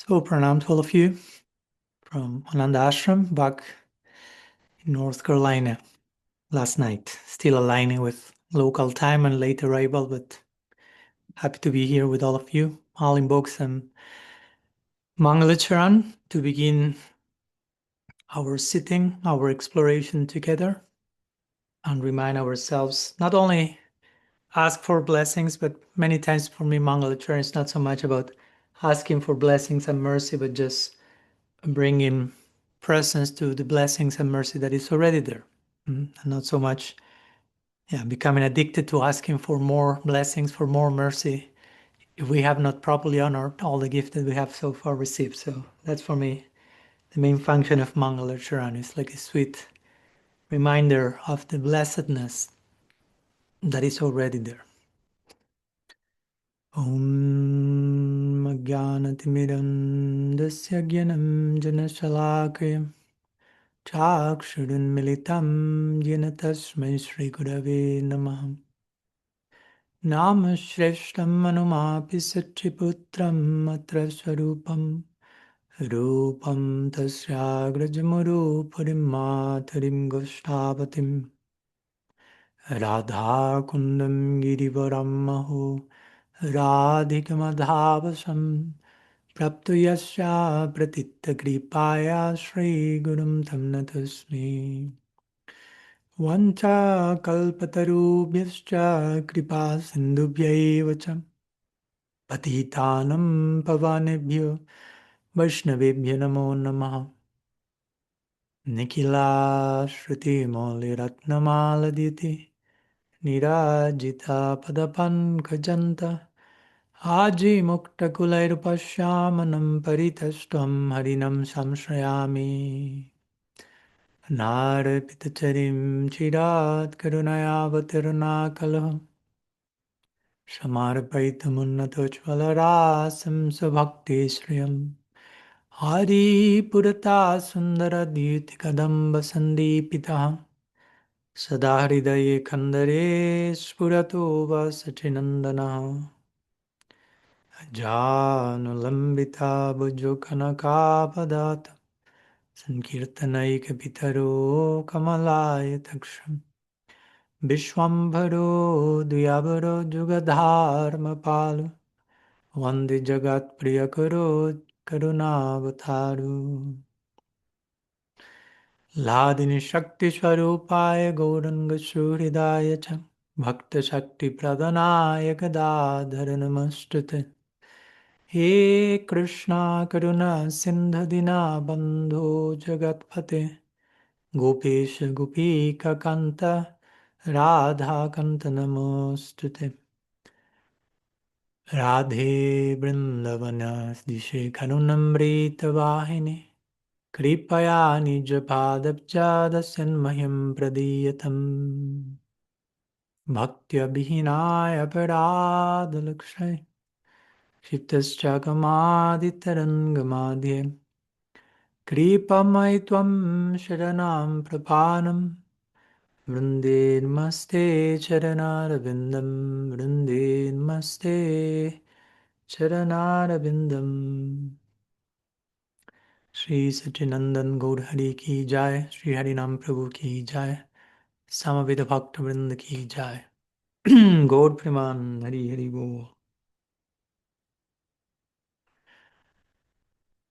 So pranam to all of you from Ananda Ashram back in North Carolina last night. Still aligning with local time and late arrival, but happy to be here with all of you. I'll invoke some Mangalacharan to begin our sitting, our exploration together, and remind ourselves not only ask for blessings, but many times for me, Mangalacharan is not so much about asking for blessings and mercy, but just bringing presence to the blessings and mercy that is already there. And not so much becoming addicted to asking for more blessings, for more mercy, if we have not properly honored all the gifts that we have so far received. So that's for me the main function of Mangalacharan. It's like a sweet reminder of the blessedness that is already there. Om Jnanatimirandasya Jnanam Janashalakayam Chakshurunmilitam Yena Tasmai Shri Gurave Namah Nama Shreshtam Manumapi Satyaputram Atra Swarupam Rupam Tasyagrajamuruparim Matarim Goshtavatim Radha Kundam Girivaram Maho Radhikamadhavasam Prapto Yasya Pratitta Kripaya Shri Gurum Tamnatasmi Vancha Kalpatarubhyascha Kripa Sindhubhyaiva cha Patitanam Pavanebhyo Vaishnavebhyo Namo Namaha Nikhila Shruti Moli Ratnamaladiti Nirajita Padapan Kajanta Aji Mukta Kulairupasyamanam Paritashtam Harinam Samshrayami Narpitacharim Chirat Karunayavatirunakalah Samarpaitamunnatochvalarasam Sabhakti Sriyam Hari Purata Sundara Dhyutikadamba Sandipita Sada Hridaye Khandare Spurato Vasachinandana Janulambita Bhujokanakapadata Sankirtanaika Pitaro Kamalaya Taksham Vishwambharo Duyabharo Jugadharma Palu Vande Jagat Priyakaro Karunavataru Ladini Shakti Swarupaya Gauranga Suhridaya Cha Bhakta Shakti Pradhanaya Gadadhara Namastute He Krishna Karuna Sindhu Dina Bandho Jagatpate Gopesha Gopika Kanta Radha Kanta Namostute Radhe Vrindavana Dishe Karunamrita Vahini Kripaya Nijapad Senmahim Pradiyatam Bhaktya Bhinaya Paradalakshay Shitaschakamaditarangamadhyam Kripamai Tvam Sharanam Prapanam Vrinde Namaste Charanarvindam Vrinde Namaste Charanarvindam Shri Satyanandan Gaur Hari Ki Jai, Shri Harinam Prabhu Ki Jai, Samaveda Bhakta Vrinda Ki Jai. Gaur Preman Hari Hari Bo.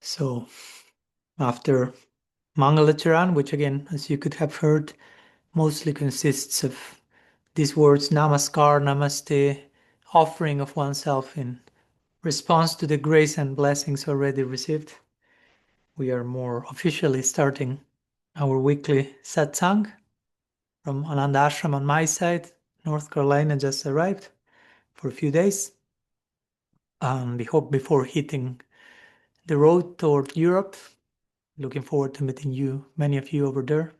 So, after Mangalacharan, which again, as you could have heard, mostly consists of these words Namaskar, Namaste, offering of oneself in response to the grace and blessings already received, we are more officially starting our weekly SATSANG from Ananda Ashram on my side. North Carolina just arrived for a few days. We hope before hitting the road toward Europe. Looking forward to meeting you, many of you over there.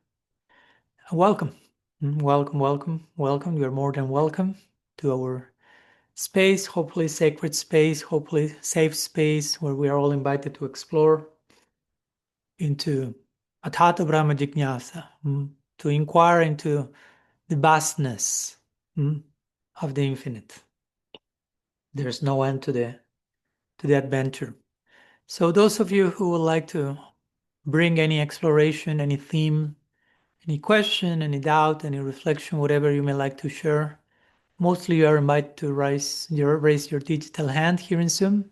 Welcome. Welcome. You are more than welcome to our space, hopefully sacred space, hopefully safe space where we are all invited to explore into Atata Brahma Jignasa, to inquire into the vastness of the infinite. There's no end to the adventure. So those of you who would like to bring any exploration, any theme, any question, any doubt, any reflection, whatever you may like to share, mostly you are invited to raise your digital hand here in Zoom.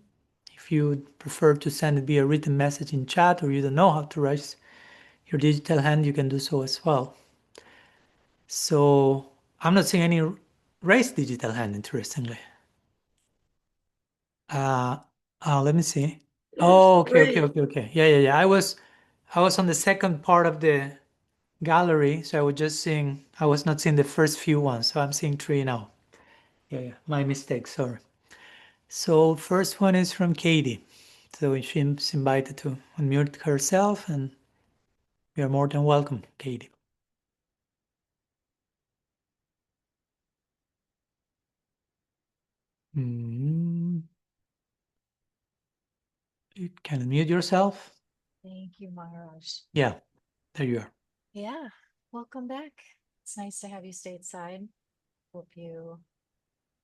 If you prefer to send it via written message in chat, or you don't know how to raise your digital hand, you can do so as well. So I'm not seeing any raised digital hand, interestingly. Let me see. Oh, okay. Yeah. I was on the second part of the gallery, so I was not seeing the first few ones, so I'm seeing three now. Yeah. My mistake, sorry. So first one is from Katie. So she's invited to unmute herself, and you're more than welcome, Katie. You can unmute yourself. Thank you, Maharaj. Yeah, there you are. Yeah, welcome back. It's nice to have you stateside. Hope you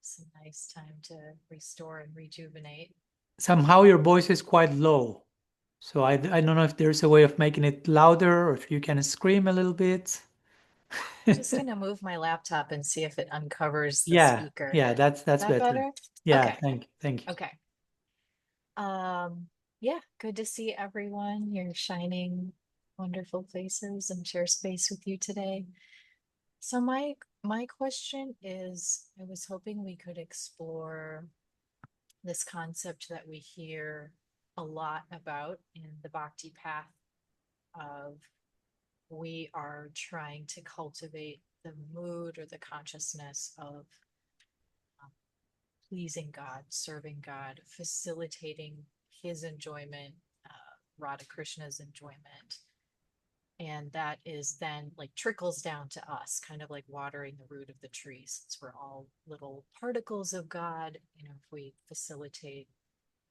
some nice time to restore and rejuvenate. Somehow your voice is quite low. So I don't know if there's a way of making it louder, or if you can scream a little bit. Just gonna move my laptop and see if it uncovers the Yeah, speaker. yeah, that's That better. better? Yeah, Okay. thank you. Okay. Yeah, good to see everyone. You're shining wonderful places and share space with you today. So my question is, I was hoping we could explore this concept that we hear a lot about in the bhakti path of we are trying to cultivate the mood or the consciousness of pleasing God, serving God, facilitating his enjoyment, Radha Krishna's enjoyment. And that is then like trickles down to us, kind of like watering the root of the tree, since we're all little particles of God. You know, if we facilitate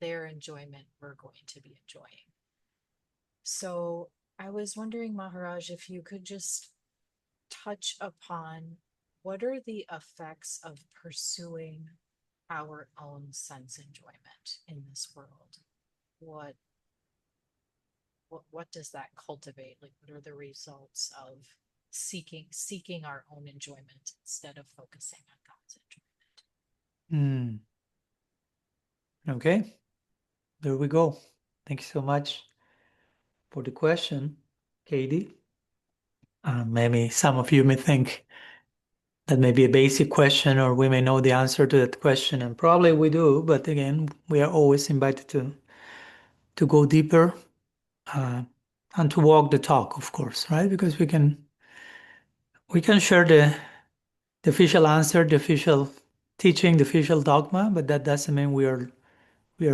their enjoyment, we're going to be enjoying. So I was wondering, Maharaj, if you could just touch upon what are the effects of pursuing our own sense enjoyment in this world? What does that cultivate? Like, what are the results of seeking our own enjoyment instead of focusing on God's enjoyment? Okay, there we go. Thank you so much for the question, Katie. Maybe some of you may think that may be a basic question, or we may know the answer to that question, and probably we do, but again, we are always invited to go deeper, and to walk the talk, of course, right? Because we can share the official answer, the official teaching, the official dogma, but that doesn't mean we are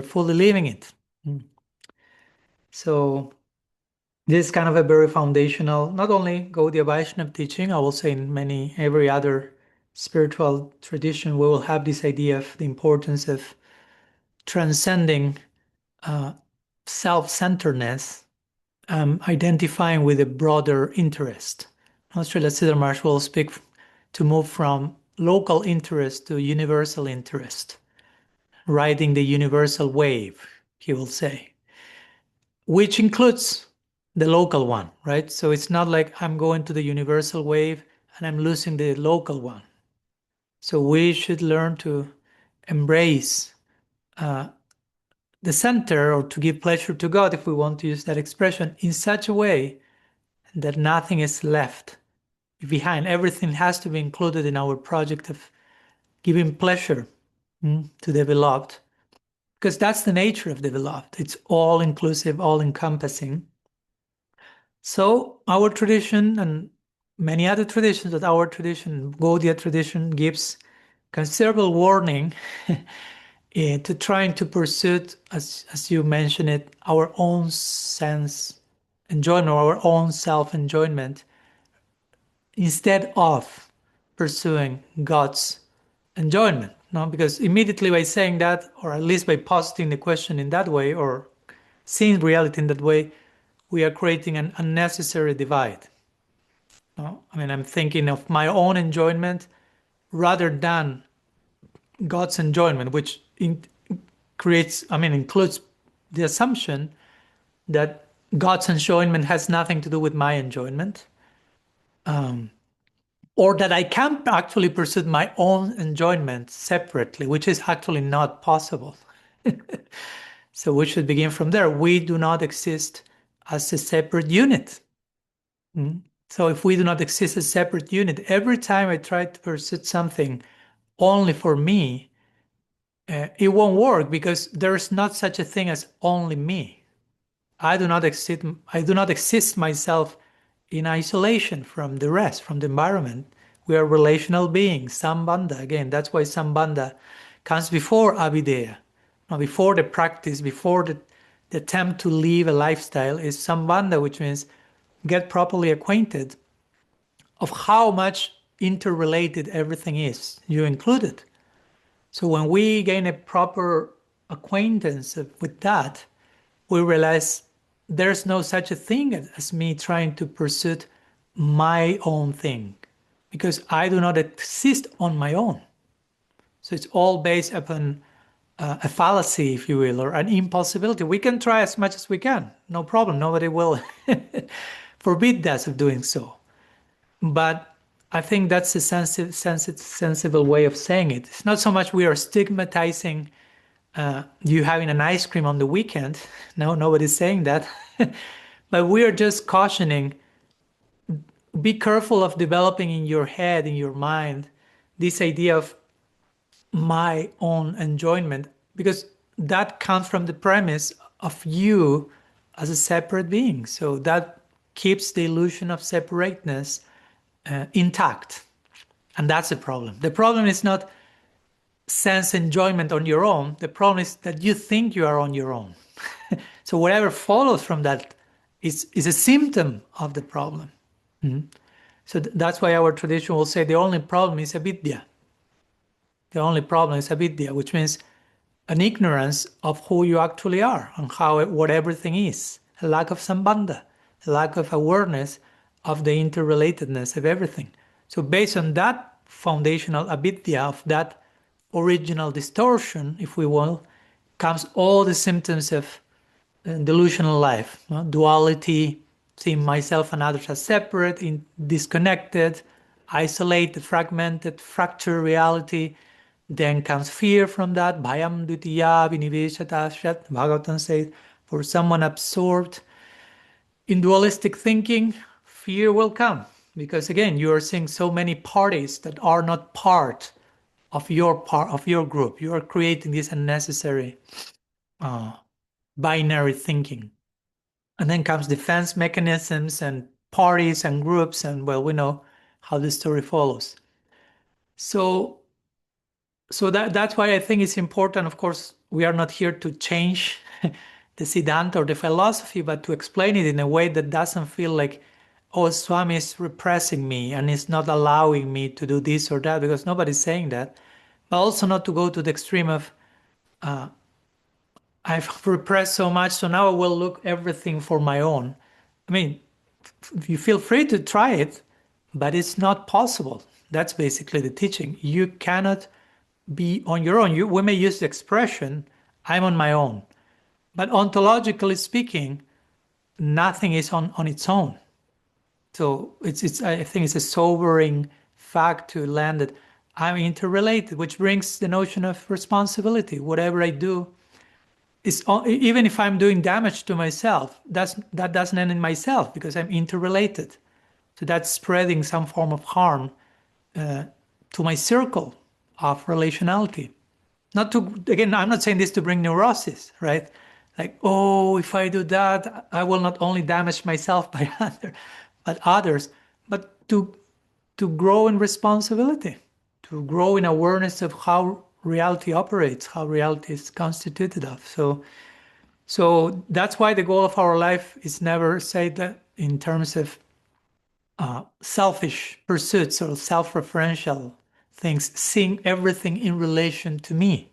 fully living it. So this is kind of a very foundational, not only Gaudiya Vaishnava teaching, I will say in every other spiritual tradition, we will have this idea of the importance of transcending self-centeredness, identifying with a broader interest. Srila Siddhar Maharaj will speak to move from local interest to universal interest, riding the universal wave, he will say, which includes the local one, right? So it's not like I'm going to the universal wave and I'm losing the local one. So we should learn to embrace the center, or to give pleasure to God, if we want to use that expression, in such a way that nothing is left behind. Everything has to be included in our project of giving pleasure to the beloved, because that's the nature of the beloved. It's all inclusive, all encompassing. So our tradition, and many other traditions, but our tradition, Gaudiya tradition, gives considerable warning to trying to pursue, as you mentioned it, our own sense enjoyment, or our own self-enjoyment, instead of pursuing God's enjoyment. No? Because immediately by saying that, or at least by positing the question in that way, or seeing reality in that way, we are creating an unnecessary divide. No? I mean, I'm thinking of my own enjoyment rather than God's enjoyment, which includes the assumption that God's enjoyment has nothing to do with my enjoyment, or that I can actually pursue my own enjoyment separately, which is actually not possible. So we should begin from there. We do not exist as a separate unit. So if we do not exist as a separate unit, every time I try to pursue something only for me, it won't work, because there's not such a thing as only me. I do not exist myself in isolation from the rest, from the environment. We are relational beings, sambandha. Again, that's why sambandha comes before avideya. Now, before the practice, before the attempt to live a lifestyle, is sambandha, which means get properly acquainted of how much interrelated everything is, you included. So when we gain a proper acquaintance with that, we realize there's no such a thing as me trying to pursue my own thing, because I do not exist on my own. So it's all based upon a fallacy, if you will, or an impossibility. We can try as much as we can, no problem. Nobody will forbid us of doing so. But I think that's a sensible way of saying it. It's not so much we are stigmatizing you having an ice cream on the weekend. No, nobody's saying that. But we are just cautioning, be careful of developing in your head, in your mind, this idea of my own enjoyment, because that comes from the premise of you as a separate being. So that keeps the illusion of separateness intact. And that's the problem. The problem is not sense enjoyment on your own. The problem is that you think you are on your own. So whatever follows from that is a symptom of the problem. So that's why our tradition will say the only problem is avidya. The only problem is avidya, which means an ignorance of who you actually are and what everything is, a lack of sambandha, a lack of awareness of the interrelatedness of everything. So based on that foundational avidya, of that original distortion, if we will, comes all the symptoms of delusional life, duality, seeing myself and others as separate, disconnected, isolated, fragmented, fractured reality. Then comes fear from that. Bhayam dvitiya viniveshatashat. Bhagavatam says, for someone absorbed in dualistic thinking, fear will come. Because again, you are seeing so many parties that are not part of your group. You are creating this unnecessary binary thinking. And then comes defense mechanisms and parties and groups, and well, we know how the story follows. So that's why I think it's important. Of course, we are not here to change the Siddhanta or the philosophy, but to explain it in a way that doesn't feel like, oh, Swami is repressing me and is not allowing me to do this or that, because nobody's saying that. But also not to go to the extreme of, I've repressed so much, so now I will look everything for my own. I mean, you feel free to try it, but it's not possible. That's basically the teaching. You cannot be on your own. We may use the expression, I'm on my own. But ontologically speaking, nothing is on its own. So I think it's a sobering fact to land that I'm interrelated, which brings the notion of responsibility. Whatever I do, even if I'm doing damage to myself, that doesn't end in myself, because I'm interrelated. So that's spreading some form of harm to my circle of relationality. Again, I'm not saying this to bring neurosis, right? Like, oh, if I do that, I will not only damage myself but others, but to grow in responsibility, to grow in awareness of how reality operates, how reality is constituted of. So that's why the goal of our life is never said that in terms of selfish pursuits or self-referential things, seeing everything in relation to me,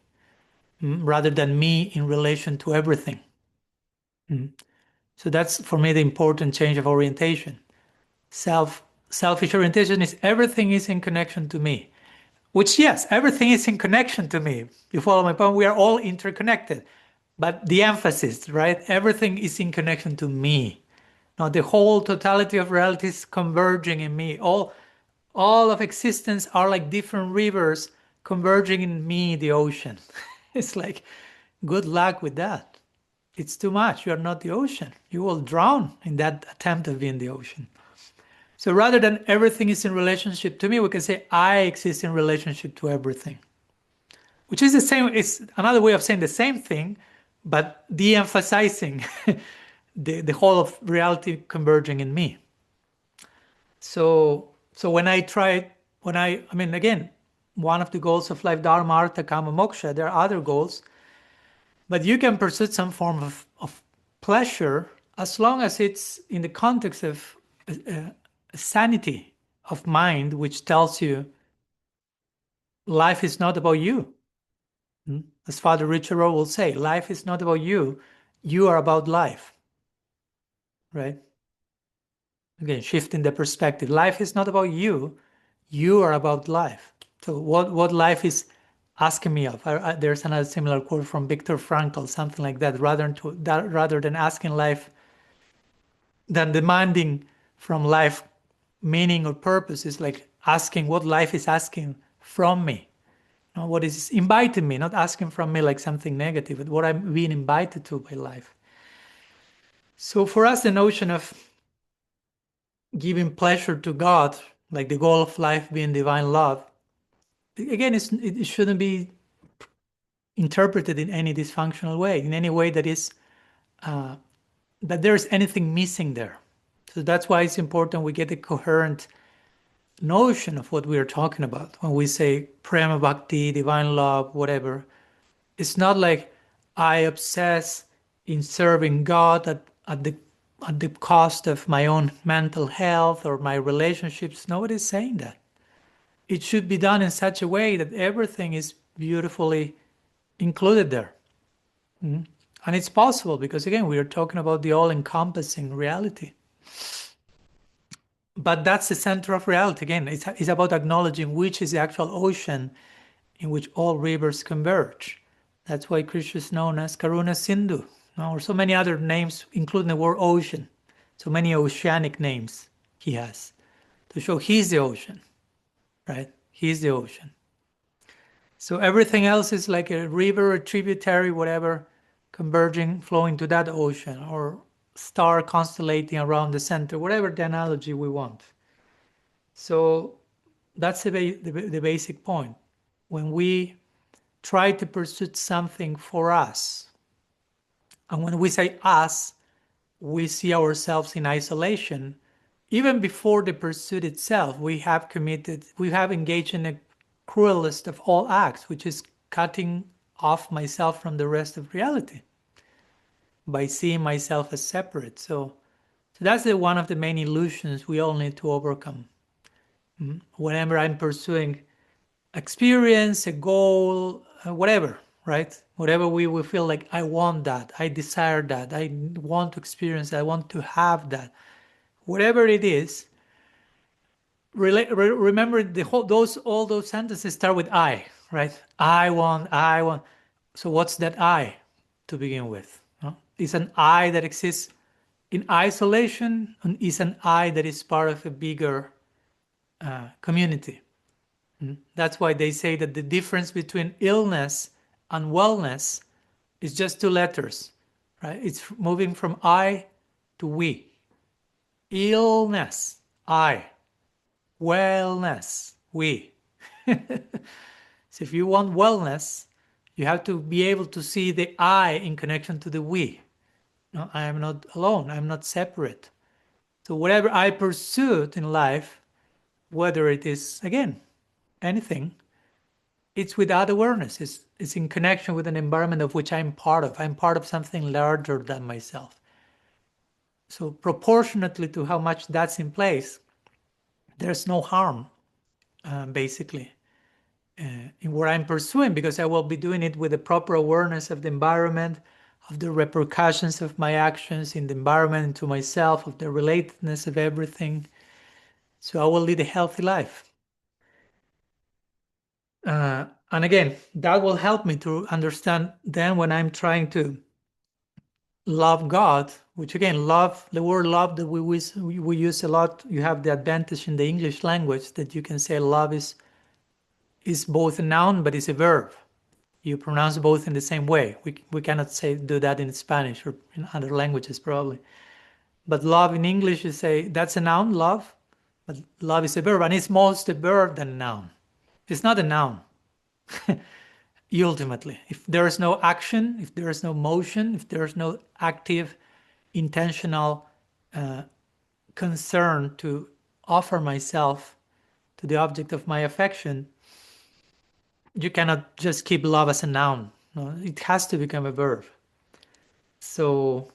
rather than me in relation to everything. So that's, for me, the important change of orientation. Selfish orientation is everything is in connection to me. Which, yes, everything is in connection to me. You follow my point? We are all interconnected. but the emphasis, right? Everything is in connection to me. Now the whole totality of reality is converging in me. All of existence are like different rivers converging in me, the ocean. It's like, good luck with that. It's too much. You are not the ocean. You will drown in that attempt of being the ocean. So rather than everything is in relationship to me, we can say I exist in relationship to everything, which is the same. It's another way of saying the same thing, but de-emphasizing the whole of reality converging in me. So when I mean, again, one of the goals of life, Dharma, Artha, Kama, Moksha, there are other goals, but you can pursue some form of pleasure as long as it's in the context of sanity of mind, which tells you life is not about you. As Father Richard Rohr will say, life is not about you. You are about life, right? Again, shifting the perspective. Life is not about you. You are about life. So what life is asking me of? There's another similar quote from Viktor Frankl, something like that. Rather than asking life, than demanding from life meaning or purpose, is like asking what life is asking from me. What is inviting me, not asking from me like something negative, but what I'm being invited to by life. So for us, the notion of giving pleasure to God, like the goal of life being divine love, again, it shouldn't be interpreted in any dysfunctional way, in any way that is that there's anything missing there. So that's why it's important we get a coherent notion of what we are talking about when we say prema bhakti, divine love, whatever. It's not like I obsess in serving God at the cost of my own mental health or my relationships. Nobody's saying that. It should be done in such a way that everything is beautifully included there. And it's possible because, again, we are talking about the all-encompassing reality. But that's the center of reality. Again, it's about acknowledging which is the actual ocean in which all rivers converge. That's why Krishna is known as Karuna Sindhu, or so many other names, including the word ocean. So many oceanic names he has to show he's the ocean, right? He's the ocean. So everything else is like a river, a tributary, whatever, converging, flowing to that ocean, or star constellating around the center, whatever the analogy we want. So that's the basic point. When we try to pursue something for us, and when we say us, we see ourselves in isolation. Even before the pursuit itself, we have engaged in a cruelest of all acts, which is cutting off myself from the rest of reality by seeing myself as separate. So that's one of the main illusions we all need to overcome. Whenever I'm pursuing experience, a goal, whatever, right? Whatever we feel like I want that, I desire that, I want to experience that, I want to have that. Whatever it is, remember all those sentences start with I, right? I want. So what's that I to begin with? It's an I that exists in isolation, and is an I that is part of a bigger community. That's why they say that the difference between illness and wellness is just two letters, right? It's moving from I to we. Illness, I. Wellness, we. So if you want wellness, you have to be able to see the I in connection to the we. No, I am not alone. I'm not separate. So whatever I pursued in life, whether it is, again, anything, it's without awareness. It's in connection with an environment of which I'm part of. I'm part of something larger than myself. So proportionately to how much that's in place, there's no harm, basically, in what I'm pursuing, because I will be doing it with the proper awareness of the environment, of the repercussions of my actions in the environment, and to myself, of the relatedness of everything. So I will lead a healthy life. And again, that will help me to understand then when I'm trying to love God, which again, love, the word love that we use a lot, you have the advantage in the English language that you can say love is both a noun, but it's a verb. You pronounce both in the same way. We cannot do that in Spanish or in other languages probably. But love in English, you say that's a noun, love, but love is a verb, and it's more a verb than a noun. It's not a noun. Ultimately, if there is no action, if there is no motion, if there is no active, intentional concern to offer myself to the object of my affection, you cannot just keep love as a noun. No, it has to become a verb. So,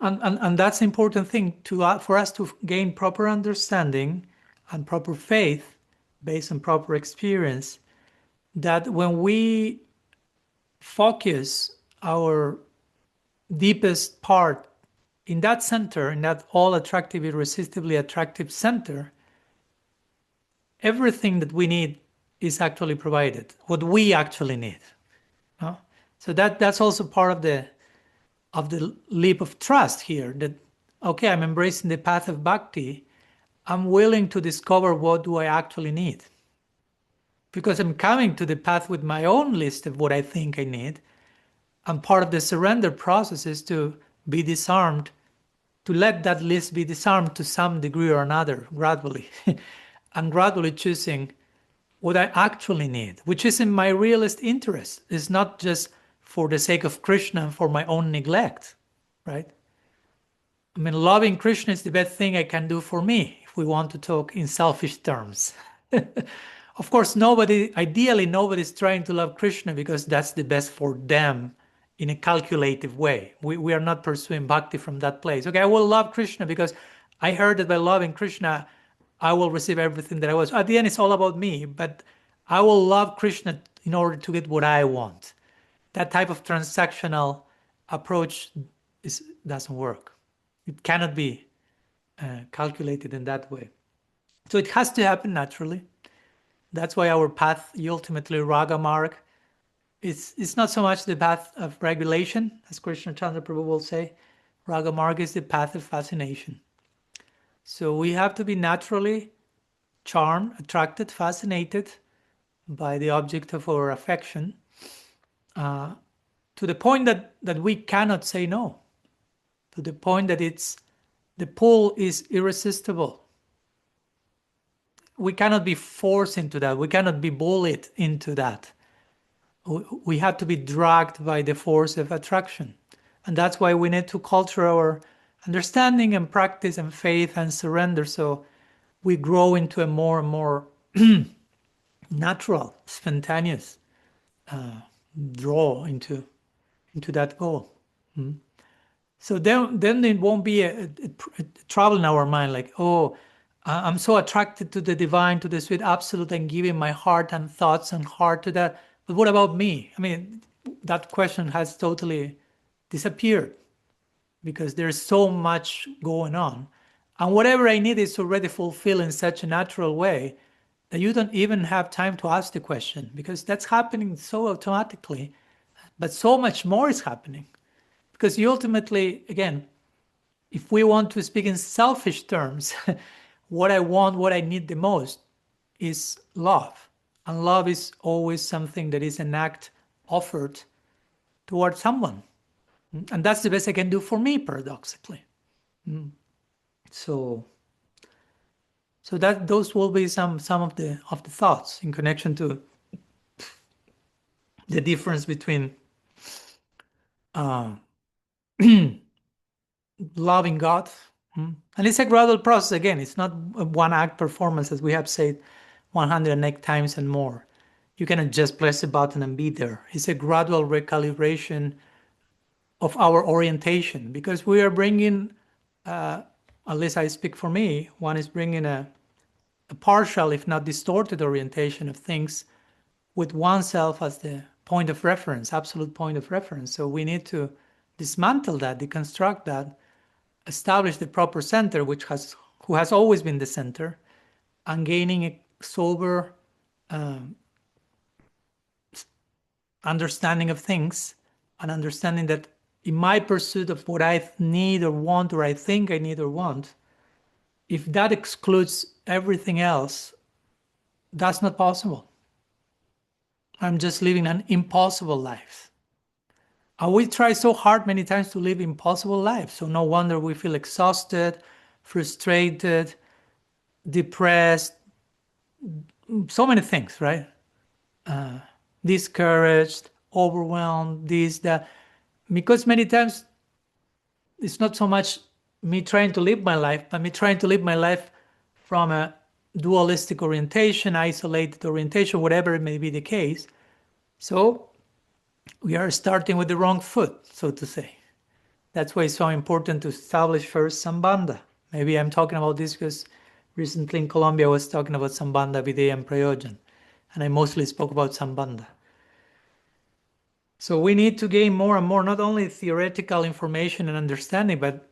and that's the important thing for us to gain proper understanding and proper faith based on proper experience, that when we focus our deepest part in that center, in that all attractive, irresistibly attractive center, everything that we need is actually provided, what we actually need. No? So that's also part of the leap of trust here, that okay, I'm embracing the path of bhakti, I'm willing to discover what do I actually need. Because I'm coming to the path with my own list of what I think I need, and part of the surrender process is to be disarmed, to let that list be disarmed to some degree or another, gradually, and gradually choosing what I actually need, which is in my realist interest. It's not just for the sake of Krishna and for my own neglect, right? I mean, loving Krishna is the best thing I can do for me, if we want to talk in selfish terms. Of course, ideally, nobody's trying to love Krishna because that's the best for them in a calculative way. We are not pursuing bhakti from that place. Okay, I will love Krishna because I heard that by loving Krishna, I will receive everything that I was. At the end, it's all about me, but I will love Krishna in order to get what I want. That type of transactional approach doesn't work. It cannot be calculated in that way. So it has to happen naturally. That's why our path, ultimately Raga Marg, it's not so much the path of regulation, as Krishna Chandra Prabhu will say. Raga Marg is the path of fascination. So we have to be naturally charmed, attracted, fascinated by the object of our affection, to the point that we cannot say no, to the point that the pull is irresistible. We cannot be forced into that. We cannot be bullied into that. We have to be dragged by the force of attraction. And that's why we need to culture our understanding and practice and faith and surrender, so we grow into a more and more natural, spontaneous draw into that goal. So then it won't be a trouble in our mind, like, oh, I'm so attracted to the divine, to the sweet absolute, and giving my heart and thoughts and heart to that. But what about me? I mean, that question has totally disappeared because there's so much going on. And whatever I need is already fulfilled in such a natural way that you don't even have time to ask the question, because that's happening so automatically. But so much more is happening. Because you ultimately, again, if we want to speak in selfish terms, what I want, what I need the most is love. And love is always something that is an act offered towards someone. And that's the best I can do for me, paradoxically. So that those will be some of the thoughts in connection to the difference between loving God. And it's a gradual process. Again, it's not a one act performance, as we have said 108 times and more. You cannot just press a button and be there. It's a gradual recalibration of our orientation, because we are bringing, at least I speak for me, one is bringing a partial, if not distorted, orientation of things with oneself as the point of reference, absolute point of reference. So we need to dismantle that, deconstruct that, establish the proper center, who has always been the center, and gaining a sober understanding of things, and understanding that in my pursuit of what I need or want, or I think I need or want, if that excludes everything else, that's not possible. I'm just living an impossible life. And we try so hard many times to live impossible lives. So no wonder we feel exhausted, frustrated, depressed, so many things, right? Discouraged, overwhelmed, this, that. Because many times it's not so much me trying to live my life, but me trying to live my life from a dualistic orientation, isolated orientation, whatever it may be the case. So we are starting with the wrong foot, so to say. That's why it's so important to establish first Sambandha. Maybe I'm talking about this because recently in Colombia I was talking about Sambandha, Videya, and Prayojan. And I mostly spoke about Sambandha. So we need to gain more and more, not only theoretical information and understanding, but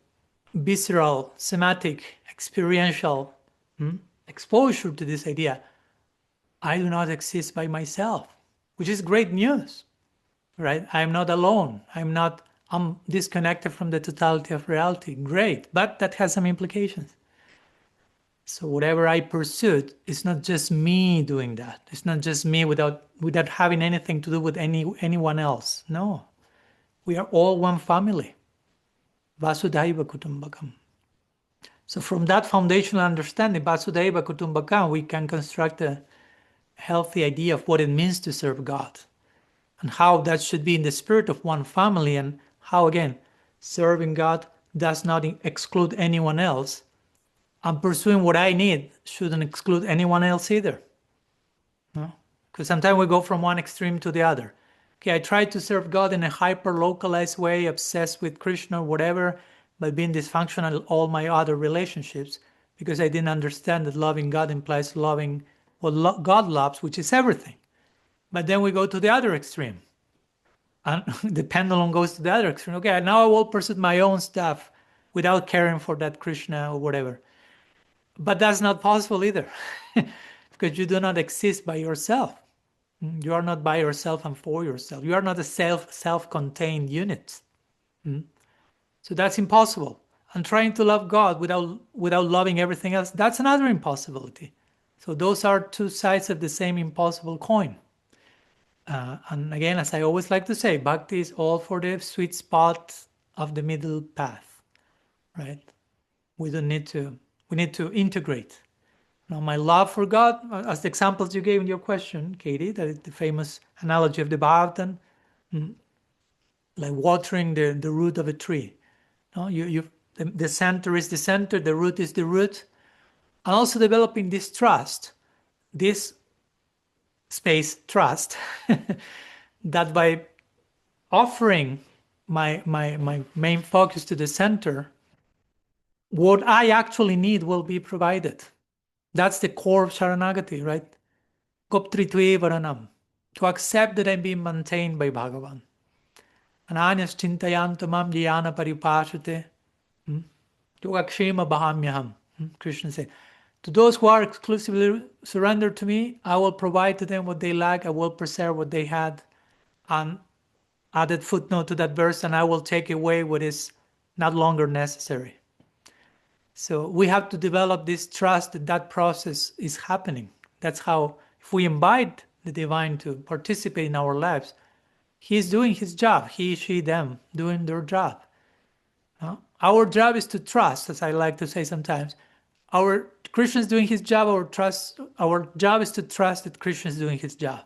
visceral, somatic, experiential exposure to this idea. I do not exist by myself, which is great news, right? I'm not alone. I'm disconnected from the totality of reality. Great, but that has some implications. So whatever I pursued, it's not just me doing that. It's not just me without having anything to do with anyone else. No, we are all one family. Vasudhaiva Kutumbakam. So from that foundational understanding, Vasudhaiva Kutumbakam, we can construct a healthy idea of what it means to serve God and how that should be in the spirit of one family, and how, again, serving God does not exclude anyone else, and pursuing what I need shouldn't exclude anyone else either. No? Because sometimes we go from one extreme to the other. Okay, I try to serve God in a hyper-localized way, obsessed with Krishna or whatever, but being dysfunctional in all my other relationships because I didn't understand that loving God implies loving what God loves, which is everything. But then we go to the other extreme. And the pendulum goes to the other extreme. Okay, now I will pursue my own stuff without caring for that Krishna or whatever. But that's not possible either, because you do not exist by yourself. You are not by yourself and for yourself. You are not a self-contained unit. So that's impossible. And trying to love God without loving everything else, that's another impossibility. So those are two sides of the same impossible coin. And again, as I always like to say, bhakti is all for the sweet spot of the middle path, right? We need to integrate. Now, my love for God, as the examples you gave in your question, Katie, that is the famous analogy of the Bhagavatam, like watering the root of a tree. No, the center is the center, the root is the root, and also developing this trust, this space trust, that by offering my main focus to the center, what I actually need will be provided. That's the core of Sharanagati, right? Goptritve Varanam, to accept that I'm being maintained by Bhagavan. Ananyas Chintayantamam Dhyana Paripashate, Yogakshema Bahamyaham. Krishna said, to those who are exclusively surrendered to me, I will provide to them what they lack, I will preserve what they had. And added footnote to that verse, and I will take away what is not longer necessary. So we have to develop this trust that that process is happening. That's how, if we invite the divine to participate in our lives, he is doing his job. He, she, them, doing their job. Our job is to trust, as I like to say sometimes. Our Krishna is doing his job. Our job is to trust that Krishna is doing his job.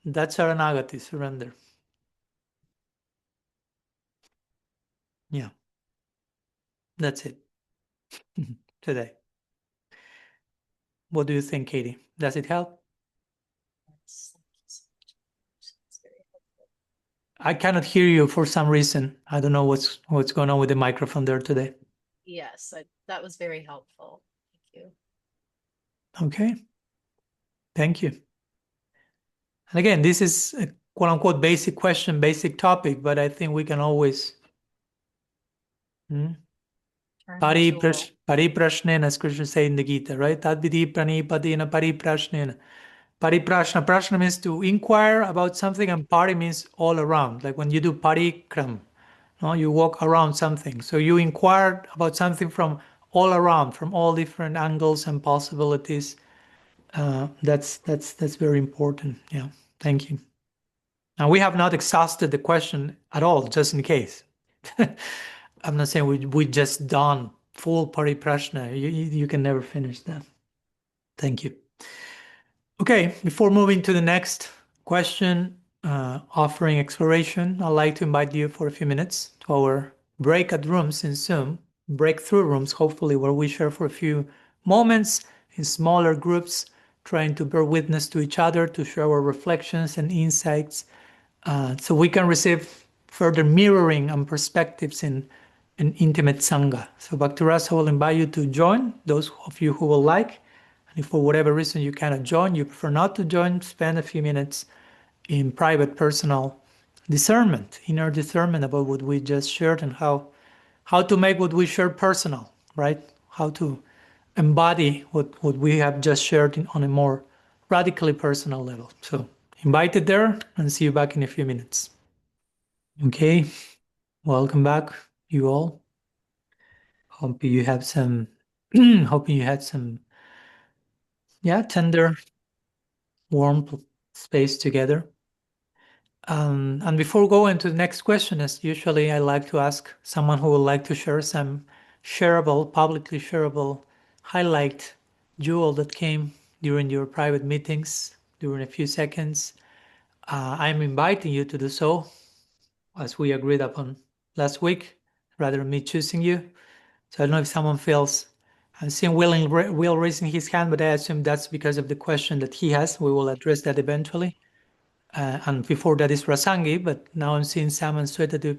That's Sharanagati, surrender. Yeah, that's it today. What do you think, Katie? Does it help? Yes, thank you so much. It's very helpful. I cannot hear you for some reason. I don't know what's going on with the microphone there today. Yes, that was very helpful. Thank you. Okay. Thank you. And again, this is a quote unquote basic question, basic topic, but I think we can always Turn the tool. pariprashnena, as Krishna said in the Gita, right? Tadvidi pranipadena pariprashnena. Pariprashna. Prashna means to inquire about something, and pari means all around. Like when you do parikram, no, you walk around something. So you inquired about something from all around, from all different angles and possibilities. That's very important. Yeah, thank you. Now we have not exhausted the question at all, just in case. I'm not saying we just done full pariprashna. You can never finish that. Thank you. Okay, before moving to the next question, offering exploration, I'd like to invite you for a few minutes to our breakout rooms in Zoom, breakthrough rooms, hopefully, where we share for a few moments in smaller groups, trying to bear witness to each other, to share our reflections and insights, so we can receive further mirroring and perspectives in an intimate Sangha. So Bhakti-rasa will invite you to join, those of you who will like. And if for whatever reason you cannot join, you prefer not to join, spend a few minutes in private personal discernment, inner discernment about what we just shared and how to make what we shared personal, right? How to embody what we have just shared on a more radically personal level. So invited there, and see you back in a few minutes. Okay, welcome back, you all. Hoping you have some, hoping you had some, tender, warm space together. And before going to the next question, as usually I like to ask someone who would like to share some shareable, publicly shareable highlight jewel that came during your private meetings during a few seconds. I'm inviting you to do so, as we agreed upon last week, rather than me choosing you. So I don't know if someone feels. I'm seeing Will raising his hand, but I assume that's because of the question that he has. We will address that eventually. And before that is Rasangi, but now I'm seeing Sam and Swetadup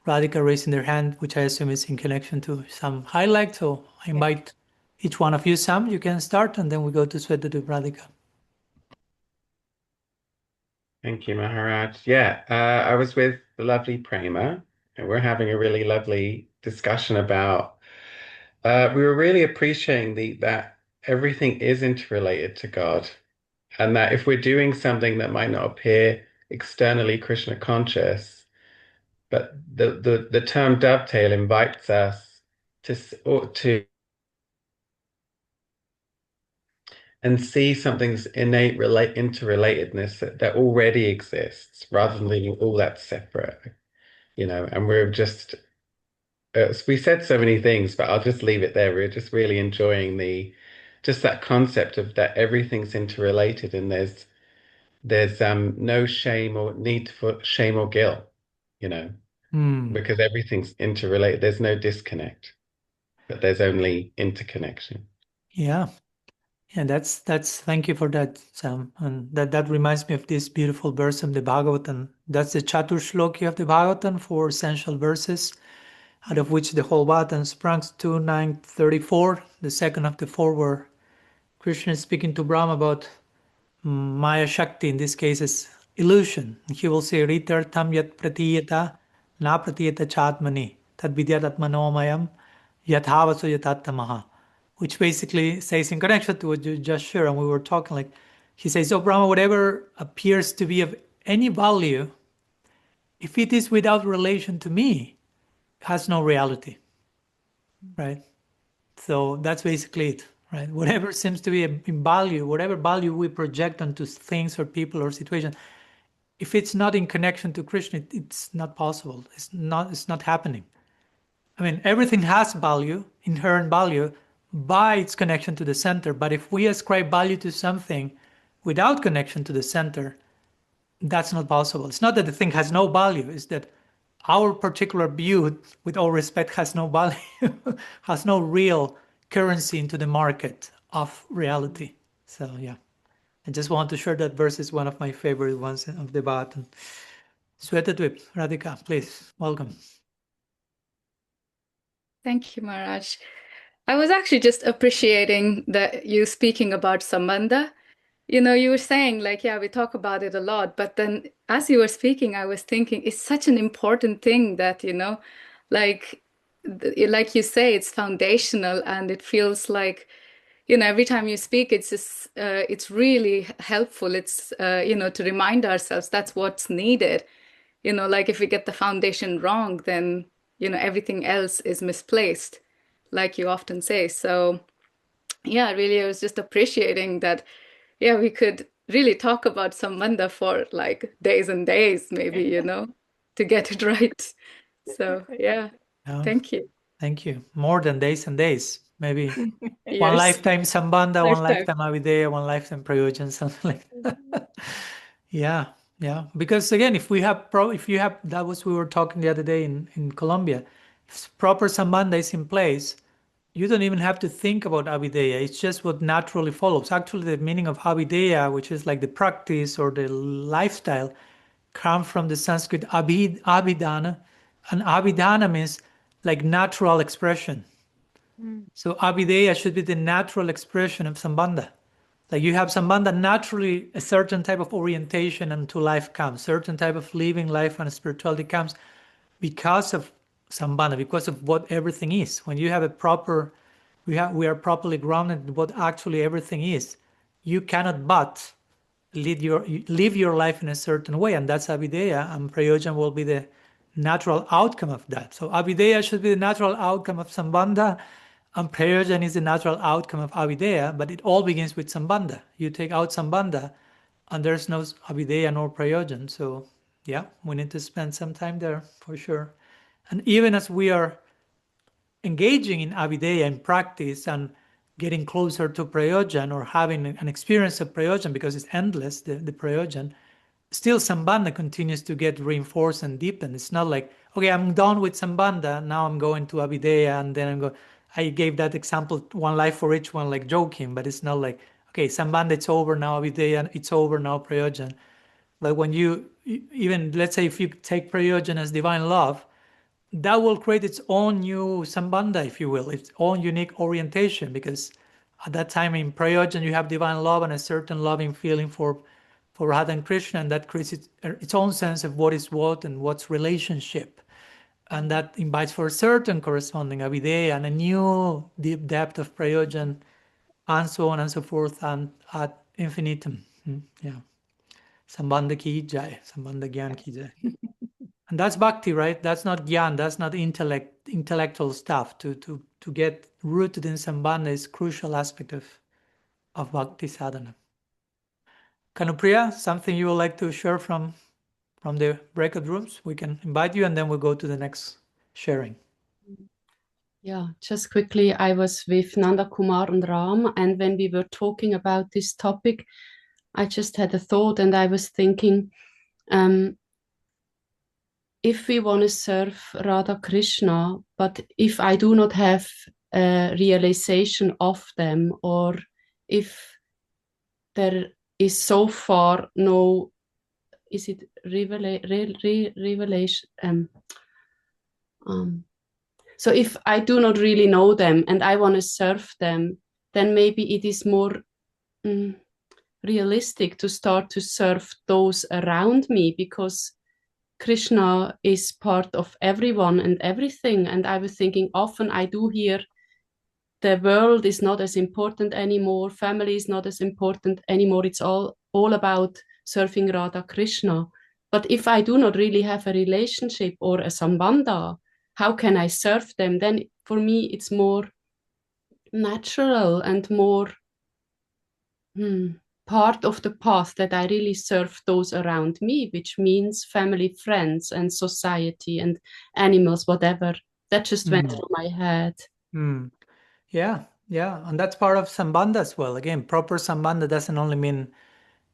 Radhika raising their hand, which I assume is in connection to some highlight. So I invite each one of you, Sam, you can start, and then we go to Swetadup Radhika. Thank you, Maharaj. Yeah, I was with the lovely Prema, and we're having a really lovely discussion about. We were really appreciating that everything is interrelated to God, and that if we're doing something that might not appear externally Krishna conscious, but the term dovetail invites us to and see something's innate interrelatedness that already exists, rather than being all that separate. And we're just, we said so many things, but I'll just leave it there. We're just really enjoying just that concept of that everything's interrelated, and there's no shame or need for shame or guilt, because everything's interrelated. There's no disconnect, but there's only interconnection. Yeah. Yeah, that's thank you for that, Sam. And that reminds me of this beautiful verse of the Bhagavatam. That's the Chatur Shloki of the Bhagavatam, 4 essential verses, out of which the whole Bhagavatam sprung, 2, 9, 34, the second of the four, where Krishna is speaking to Brahma about Maya Shakti, in this case is illusion. He will say, Ritartham yat pratiyata na pratiyata chatmani tad vidyat atmanomayam yathavaso yatattamaha, which basically says, in connection to what you just shared, and we were talking, like, he says, "Oh, Brahma, whatever appears to be of any value, if it is without relation to me, has no reality," right? So that's basically it, right? Whatever seems to be in value, whatever value we project onto things or people or situations, if it's not in connection to Krishna, it's not possible. It's not happening. I mean, everything has value, inherent value, by its connection to the center. But if we ascribe value to something without connection to the center, that's not possible. It's not that the thing has no value, it's that our particular view, with all respect, has no value, has no real currency into the market of reality. So, yeah, I just want to share that verse is one of my favorite ones of the Bhagavatam. Swetadvip, Radhika, please, welcome. Thank you, Maharaj. I was actually just appreciating that you speaking about Sambandha. You were saying, like, yeah, we talk about it a lot, but then as you were speaking, I was thinking it's such an important thing that, like you say, it's foundational, and it feels like, every time you speak, it's just, it's really helpful. It's, to remind ourselves that's what's needed. Like if we get the foundation wrong, then, everything else is misplaced, like you often say. So yeah, really, I was just appreciating that. Yeah, we could really talk about Sambandha for like days and days, maybe, to get it right. So yeah, Yeah, thank you. thank you. More than days and days. Maybe one Years, lifetime Sambandha, one lifetime. lifetime Avideya, one lifetime Prayojan, something like that. Yeah, yeah. Because again, if you have, that was we were talking the other day in Colombia, if proper Sambandha is in place, you don't even have to think about Avideya. It's just what naturally follows. Actually, the meaning of Avideya, which is like the practice or the lifestyle, comes from the Sanskrit abhidana, and abhidana means like natural expression. So Abhideya should be the natural expression of Sambandha. Like you have Sambandha, naturally a certain type of orientation into life comes, certain type of living life and spirituality comes because of Sambandha, because of what everything is. When you have a proper, we are properly grounded in what actually everything is, you cannot but live your life in a certain way, and that's Abhideya, and Prayojan will be the natural outcome of that. So Abhideya should be the natural outcome of Sambandha, and Prayojan is the natural outcome of Abhideya, but it all begins with Sambandha. You take out Sambandha, and there's no Abhideya nor Prayojan. So yeah, we need to spend some time there for sure. And even as we are engaging in Abhideya in practice and getting closer to Prayojan or having an experience of Prayojan because it's endless, the Prayojan, still Sambandha continues to get reinforced and deepened. It's not like, okay, I'm done with Sambandha, now I'm going to Abhideya, and then I gave that example, one life for each one, like joking, but it's not like, okay, Sambandha, it's over now, Abhideya, it's over now, Prayojan. Like when you, even let's say if you take Prayojan as divine love, that will create its own new sambandha, if you will, its own unique orientation, because at that time in Prayojan you have divine love and a certain loving feeling for Radha and Krishna, and that creates its own sense of what is what and what's relationship, and that invites for a certain corresponding avideya and a new deep depth of Prayojan, and so on and so forth, and ad infinitum. Yeah, sambandha ki jai, sambandha gyan ki jai. And that's bhakti, right? That's not gyan, that's not intellectual stuff. To get rooted in sambandha is crucial aspect of bhakti sadhana. Kanupriya, something you would like to share from the breakout rooms? We can invite you and then we'll go to the next sharing. Yeah, just quickly, I was with Nanda Kumar and Ram, and when we were talking about this topic, I just had a thought, and I was thinking, if we want to serve Radha Krishna, but if I do not have a realization of them, or if there is so far no, is it revelation? So if I do not really know them and I want to serve them, then maybe it is more realistic to start to serve those around me, because Krishna is part of everyone and everything. And I was thinking, often I do hear the world is not as important anymore, family is not as important anymore, it's all about serving Radha Krishna. But if I do not really have a relationship or a sambandha, how can I serve them? Then for me it's more natural and more part of the path that I really serve those around me, which means family, friends, and society and animals, whatever. That just went through my head. Yeah, and that's part of sambandha as well. Again, proper sambandha doesn't only mean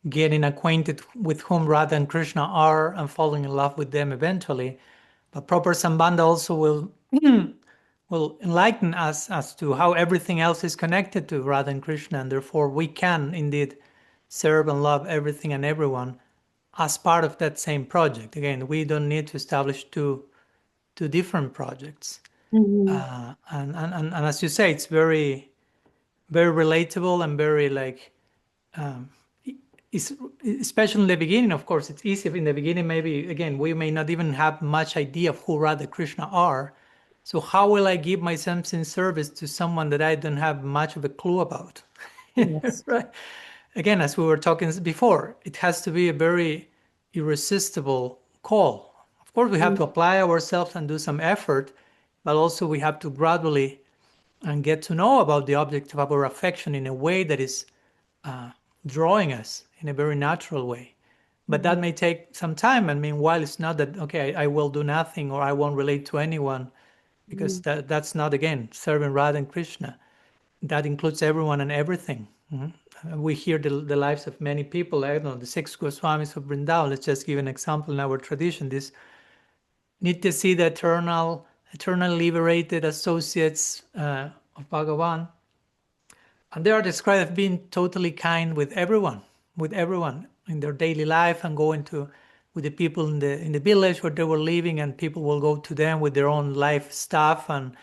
getting acquainted with whom Radha and Krishna are and falling in love with them eventually, but proper sambandha also will enlighten us as to how everything else is connected to Radha and Krishna, and therefore we can indeed serve and love everything and everyone as part of that same project. Again, we don't need to establish two different projects. And as you say, it's very, very relatable and very like, especially in the beginning, of course, it's easy in the beginning. Maybe, again, we may not even have much idea of who Radha Krishna are. So how will I give my something service to someone that I don't have much of a clue about? Yes. Right? Again, as we were talking before, it has to be a very irresistible call. Of course, we have to apply ourselves and do some effort, but also we have to gradually and get to know about the object of our affection in a way that is drawing us in a very natural way. But that may take some time. And meanwhile, it's not that, okay, I will do nothing or I won't relate to anyone, because that's not, again, serving Radha and Krishna. That includes everyone and everything. We hear the lives of many people. I don't know, the 6 Goswamis of Vrindavan. Let's just give an example in our tradition. This Nitya Siddha, eternal liberated associates of Bhagavan. And they are described as being totally kind with everyone in their daily life, and going to with the people in the village where they were living, and people will go to them with their own life stuff and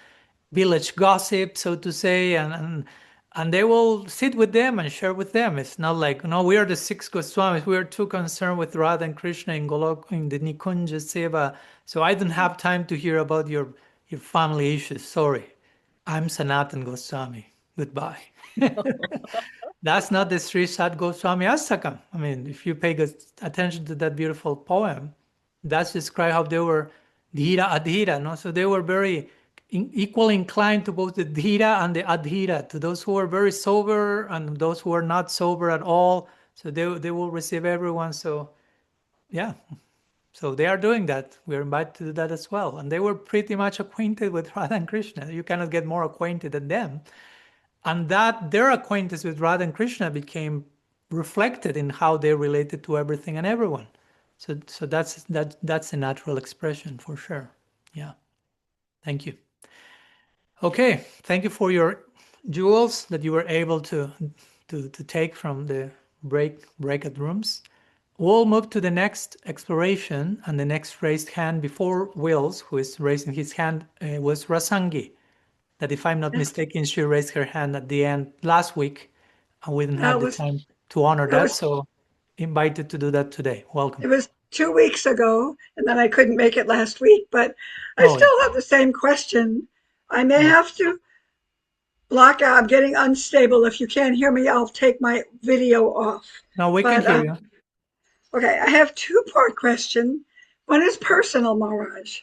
village gossip, so to say, and they will sit with them and share with them. It's not like, no, we are the 6 Goswamis. We are too concerned with Radha and Krishna in Golok, in the Nikunja Seva. So I don't have time to hear about your family issues. Sorry. I'm Sanatan Goswami. Goodbye. That's not the Sri Sat Goswami Astakam. I mean, if you pay good attention to that beautiful poem, that's described how they were dhira adhira, no? So they were very equally inclined to both the dhira and the adhira, to those who were very sober and those who were not sober at all. So they will receive everyone. So yeah, so they are doing that. We are invited to do that as well. And they were pretty much acquainted with Radha and Krishna. You cannot get more acquainted than them. And that their acquaintance with Radha and Krishna became reflected in how they related to everything and everyone. So that's a natural expression for sure. Yeah. Thank you. Okay. Thank you for your jewels that you were able to take from the breakout rooms. We'll move to the next exploration, and the next raised hand before Wills, who is raising his hand, was Rasangi. That, if I'm not mistaken, she raised her hand at the end last week, and we didn't have the time to honor that, so invited to do that today. Welcome. It was 2 weeks ago, and then I couldn't make it last week, but I still have the same question. I may have to block out. I'm getting unstable. If you can't hear me, I'll take my video off. No, we can hear you. Okay, I have two-part question. One is personal, Maharaj.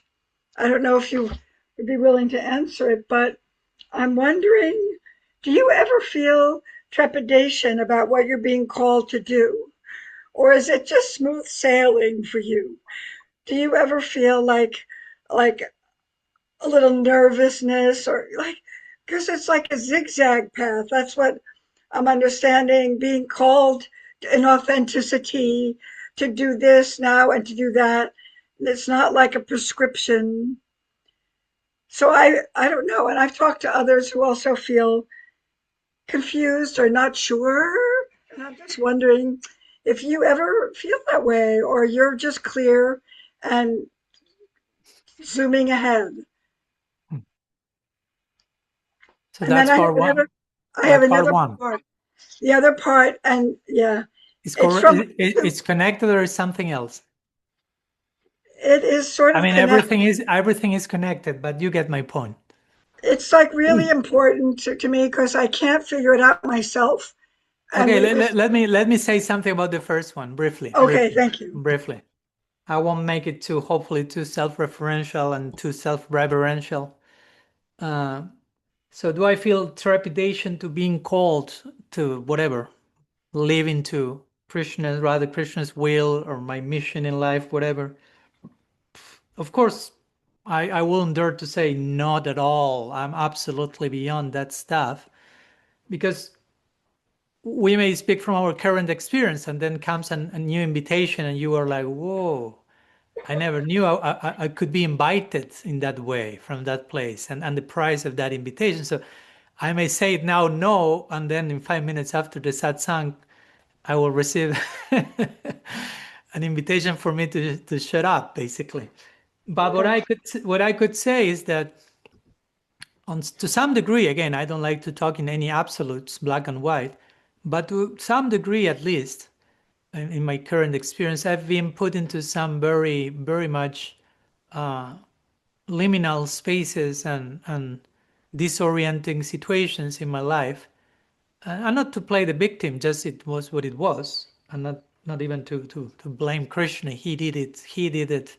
I don't know if you would be willing to answer it, but I'm wondering, do you ever feel trepidation about what you're being called to do? Or is it just smooth sailing for you? Do you ever feel like a little nervousness, or because it's like a zigzag path? That's what I'm understanding, being called in authenticity to do this now and to do that. It's not like a prescription. So I don't know. And I've talked to others who also feel confused or not sure. And I'm just wondering if you ever feel that way, or you're just clear and zooming ahead. So that's part one. I have another part. The other part, and yeah. It's connected, or is something else? It is sort of connected. Everything is connected, but you get my point. It's like really important to me, because I can't figure it out myself. Okay, let me say something about the first one briefly. Okay, thank you. Briefly. I won't make it hopefully too self-referential and too self-reverential. So do I feel trepidation to being called to whatever, live into Krishna's will, or my mission in life, whatever? Of course, I wouldn't dare to say not at all. I'm absolutely beyond that stuff, because we may speak from our current experience, and then comes a new invitation, and you are like, whoa, I never knew I could be invited in that way from that place, and the price of that invitation. So I may say it now, no, and then in 5 minutes after the satsang, I will receive an invitation for me to shut up, basically. But what I could say is that, to some degree, again, I don't like to talk in any absolutes, black and white, but to some degree, at least, in my current experience, I've been put into some very, very much liminal spaces and disorienting situations in my life, and not to play the victim, just it was what it was, and not even to blame Krishna. He did it,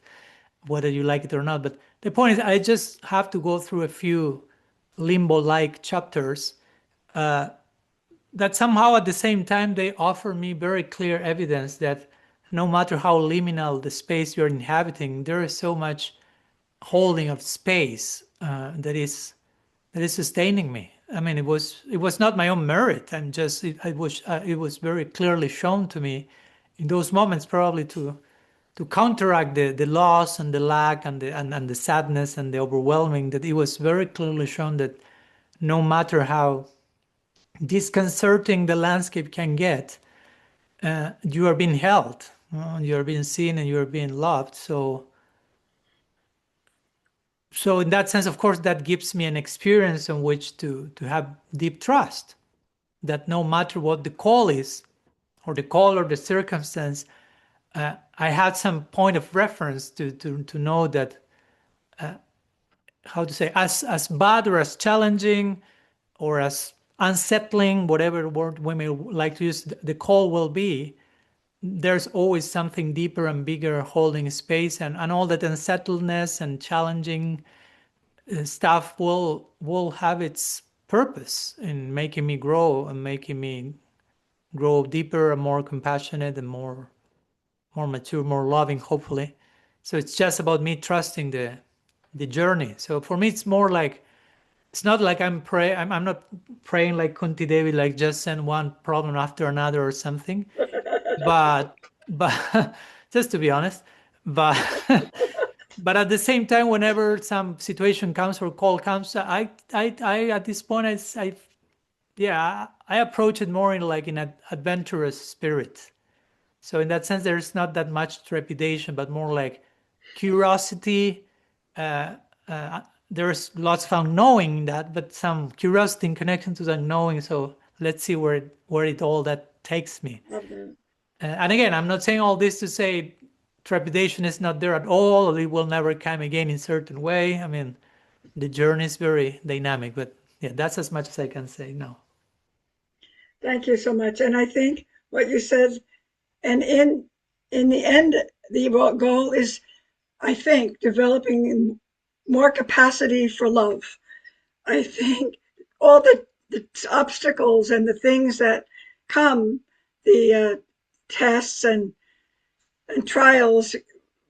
whether you like it or not. But the point is, I just have to go through a few limbo-like chapters that somehow at the same time they offer me very clear evidence that no matter how liminal the space you're inhabiting, there is so much holding of space that is sustaining me. I mean, it was not my own merit. It was very clearly shown to me in those moments, probably to counteract the loss and the lack and the sadness and the overwhelming. That it was very clearly shown that no matter how disconcerting the landscape can get, you are being held, you are being seen, and you are being loved. So in that sense, of course, that gives me an experience in which to have deep trust that no matter what the call is, or the call or the circumstance, I had some point of reference to know that, how to say, as bad or as challenging or as unsettling, whatever word we may like to use, the call will be, there's always something deeper and bigger holding space, and all that unsettledness and challenging stuff will have its purpose in making me grow and making me grow deeper and more compassionate and more mature, more loving, hopefully. So it's just about me trusting the journey. So for me, it's more like, it's not like I'm not praying like Kunti Devi, like just send one problem after another or something. But just to be honest, but but at the same time, whenever some situation comes or call comes, I at this point I approach it more in like in an adventurous spirit. So in that sense, there's not that much trepidation, but more like curiosity. There's lots of unknowing in that, but some curiosity in connection to the unknowing. So let's see where it all that takes me. And again, I'm not saying all this to say trepidation is not there at all, or it will never come again in certain way. I mean, the journey is very dynamic, but yeah, that's as much as I can say now. Thank you so much. And I think what you said, and in the end, the goal is, I think, developing more capacity for love. I think all the obstacles and the things that come, the tests and trials,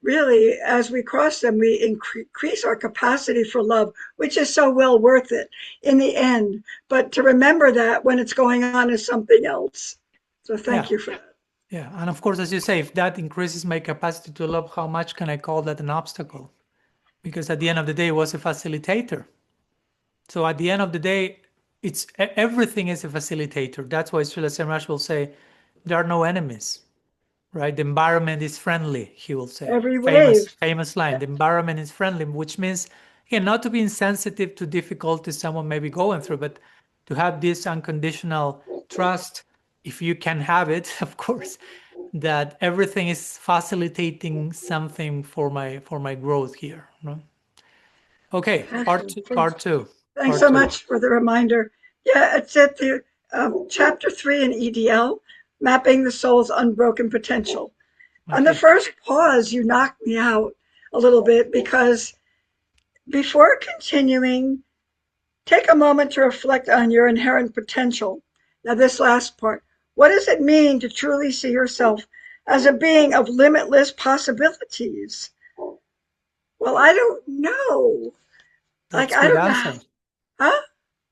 really, as we cross them, we increase our capacity for love, which is so well worth it in the end. But to remember that when it's going on is something else. So thank you for that. Yeah, and of course, as you say, if that increases my capacity to love, how much can I call that an obstacle? Because at the end of the day, it was a facilitator. So at the end of the day, it's everything is a facilitator. That's why Srila Samraj will say, there are no enemies, right? The environment is friendly, he will say. Every wave. Famous line, the environment is friendly, which means, again, not to be insensitive to difficulties someone may be going through, but to have this unconditional trust, if you can have it, of course, that everything is facilitating something for my growth here. No? Okay, part two. Thanks so much for the reminder. Yeah, it's at the chapter 3 in EDL, Mapping the Soul's Unbroken Potential. Okay. On the first pause, you knocked me out a little bit, because before continuing, take a moment to reflect on your inherent potential. Now, this last part, what does it mean to truly see yourself as a being of limitless possibilities? Well, I don't know. That's a good answer. Huh?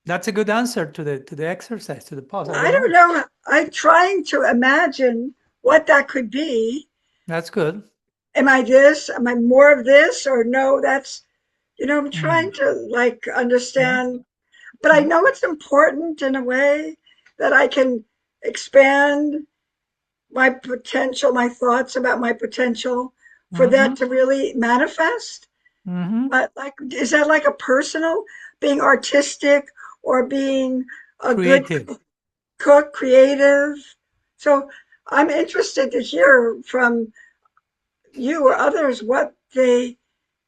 That's a good answer to the exercise, to the pause. I don't know. I'm trying to imagine what that could be. That's good. Am I this? Am I more of this? Or no, that's, I'm trying to like understand. But I know it's important in a way that I can expand my potential, my thoughts about my potential for that to really manifest. But like, is that like a personal, being artistic or being a creative. Good cook, creative? So I'm interested to hear from you or others what they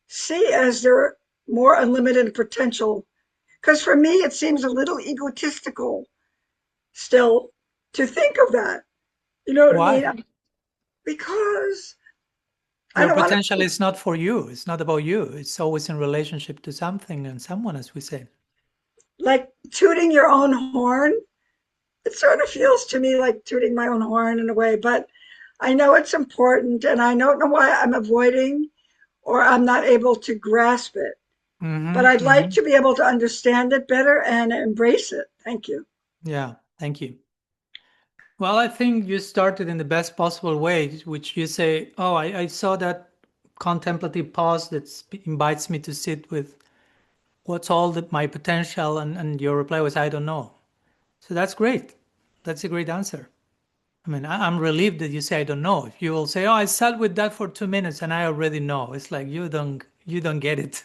see as their more unlimited potential? Because for me, it seems a little egotistical still to think of that. You know what I Why? mean? Because I Your don't want potential to, is not for you. It's not about you. It's always in relationship to something and someone, as we said. like tooting your own horn. It sort of feels to me like tooting my own horn in a way, but I know it's important and I don't know why I'm avoiding or I'm not able to grasp it. But I'd like to be able to understand it better and embrace it. Thank you. Yeah, thank you. Well, I think you started in the best possible way, which you say, oh, I saw that contemplative pause that invites me to sit with what's all my potential, and your reply was, I don't know. So that's great. That's a great answer. I mean, I'm relieved that you say I don't know. If you will say, oh, I sat with that for 2 minutes and I already know, it's like you don't get it.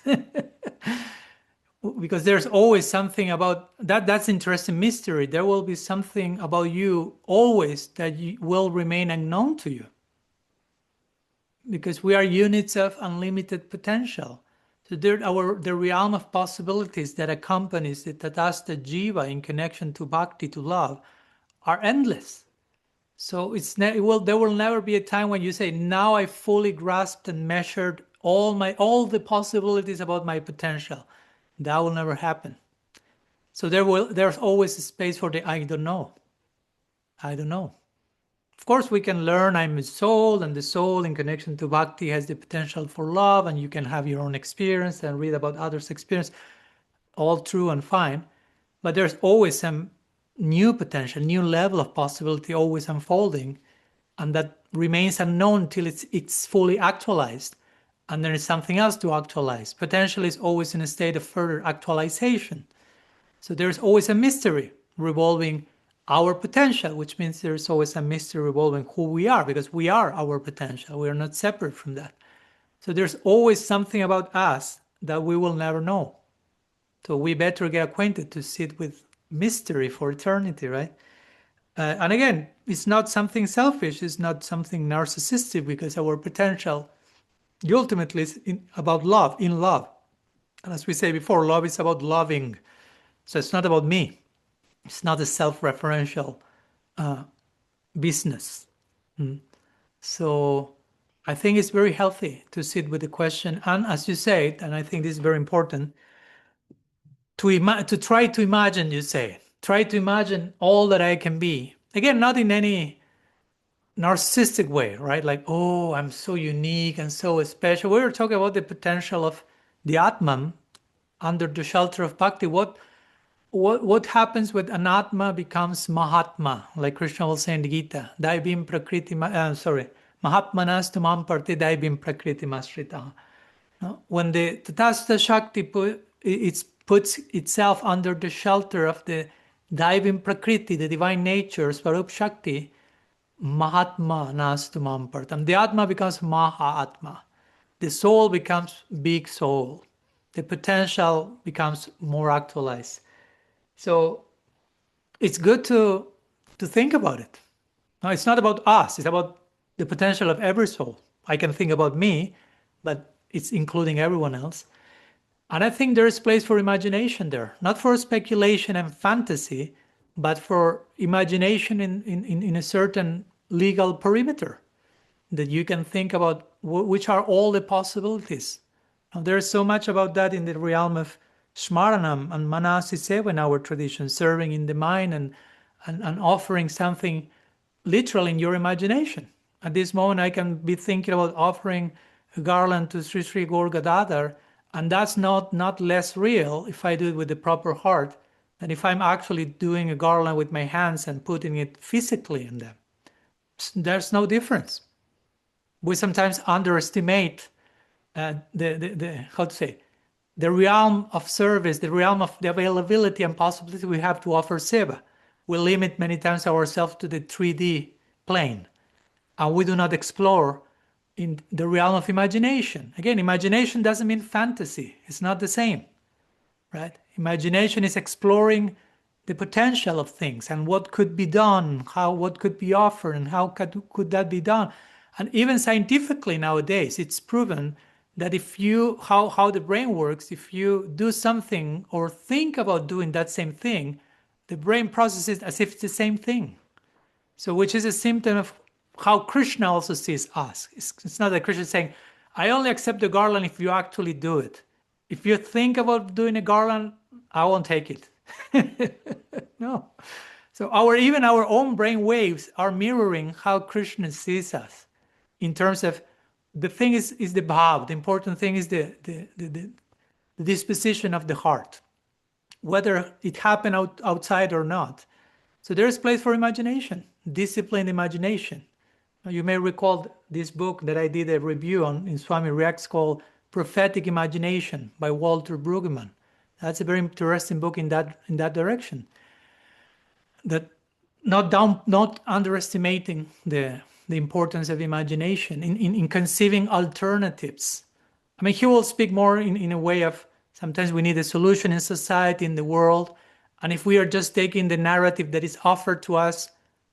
Because there's always something about that. That's interesting mystery. There will be something about you always that will remain unknown to you, because we are units of unlimited potential. So the realm of possibilities that accompanies the Tatastha Jiva in connection to bhakti, to love, are endless. So there will never be a time when you say, now I fully grasped and measured all the possibilities about my potential. That will never happen. So there's always a space for the I don't know. I don't know. Of course, we can learn I'm a soul, and the soul in connection to bhakti has the potential for love, and you can have your own experience and read about others' experience. All true and fine. But there's always some new potential, new level of possibility always unfolding, and that remains unknown till it's fully actualized. And there is something else to actualize. Potential is always in a state of further actualization. So there's always a mystery revolving our potential, which means there's always a mystery revolving who we are, because we are our potential. We are not separate from that. So there's always something about us that we will never know. So we better get acquainted to sit with mystery for eternity, right? And again, it's not something selfish. It's not something narcissistic, because our potential ultimately is about love, in love. And as we say before, love is about loving. So it's not about me. It's not a self-referential business. So I think it's very healthy to sit with the question, and as you say, and I think this is very important, to try to imagine, you say, try to imagine all that I can be. Again, not in any narcissistic way, right? Like, oh, I'm so unique and so special. We were talking about the potential of the Atman under the shelter of bhakti. What happens when an Atma becomes Mahatma, like Krishna will say in the Gita, Daibim Prakriti, Mahatmanas tumam parte Daibim Prakriti Masrita. When the Tatastha Shakti puts itself under the shelter of the Daibim Prakriti, the divine nature, Swarup Shakti, Mahatma Nastumam Partam. The Atma becomes Mahatma. The soul becomes big soul. The potential becomes more actualized. So it's good to think about it. No, it's not about us. It's about the potential of every soul. I can think about me, but it's including everyone else. And I think there is place for imagination there, not for speculation and fantasy, but for imagination in a certain legal perimeter, that you can think about which are all the possibilities. Now, there's so much about that in the realm of Smaranam and Manasiseva in our tradition, serving in the mind and offering something literal in your imagination. At this moment, I can be thinking about offering a garland to Sri Sri Gaur Gadadhar, and that's not less real if I do it with the proper heart than if I'm actually doing a garland with my hands and putting it physically in them. There's no difference. We sometimes underestimate the realm of service, the realm of the availability and possibility we have to offer seva. We limit many times ourselves to the 3D plane, and we do not explore in the realm of imagination. Again, imagination doesn't mean fantasy. It's not the same, right? Imagination is exploring the potential of things and what could be done, what could be offered, and how could that be done. And even scientifically nowadays, it's proven that if you, how the brain works, if you do something or think about doing that same thing, the brain processes as if it's the same thing. So which is a symptom of how Krishna also sees us. It's not that Krishna is saying, I only accept the garland if you actually do it. If you think about doing a garland, I won't take it. No. So even our own brain waves are mirroring how Krishna sees us in terms of the thing is the bhav. The important thing is the disposition of the heart, whether it happened outside or not. So there's place for imagination, disciplined imagination. You may recall this book that I did a review on in Swami Reacts called Prophetic Imagination by Walter Brueggemann. That's a very interesting book in that direction. That not underestimating the importance of imagination in conceiving alternatives. I mean, he will speak more in a way of sometimes we need a solution in society, in the world, and if we are just taking the narrative that is offered to us,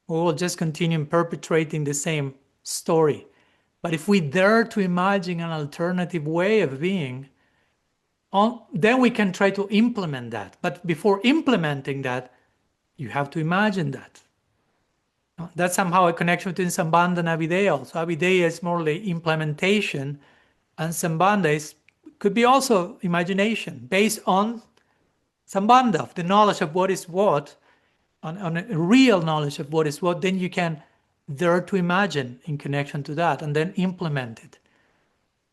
we will just continue perpetrating the same story. But if we dare to imagine an alternative way of being, then we can try to implement that. But before implementing that, you have to imagine that. That's somehow a connection between Sambandha and Avideya. So Avideya is more like implementation, and Sambandha could be also imagination based on Sambandha, the knowledge of what is what, on a real knowledge of what is what, then you can dare to imagine in connection to that and then implement it.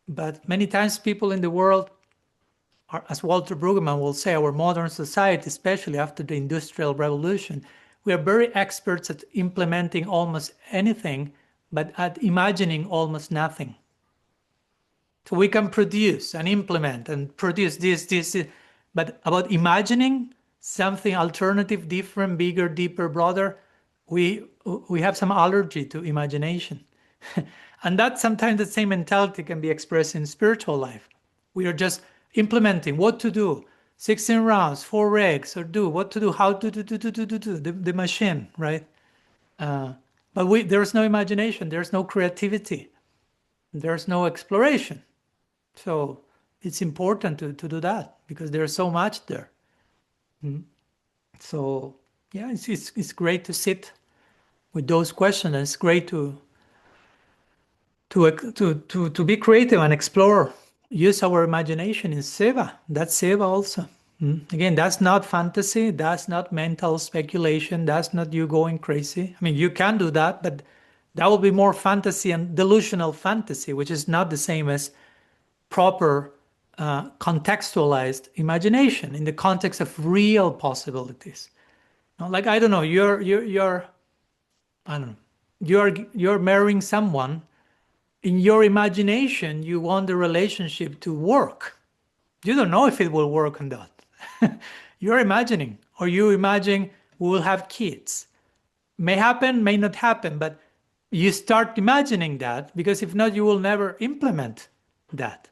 But many times people in the world, as Walter Brueggemann will say, our modern society, especially after the Industrial Revolution, we are very experts at implementing almost anything, but at imagining almost nothing. So we can produce and implement and produce this, but about imagining something alternative, different, bigger, deeper, broader, we have some allergy to imagination. And that sometimes the same mentality can be expressed in spiritual life. We are just implementing what to do, 16 rounds, 4 regs, or do what to do, how to do the machine, right? But there's no imagination, there's no creativity, there's no exploration. So it's important to do that because there's so much there. So yeah, it's great to sit with those questions. It's great to be creative and explore. Use our imagination in seva. That's seva also. Again, that's not fantasy. That's not mental speculation. That's not you going crazy. I mean, you can do that, but that will be more fantasy and delusional fantasy, which is not the same as proper contextualized imagination in the context of real possibilities. Like, I don't know, you're marrying someone. In your imagination, you want the relationship to work. You don't know if it will work or not. You're imagining, or you imagine we will have kids. May happen, may not happen, but you start imagining that, because if not, you will never implement that.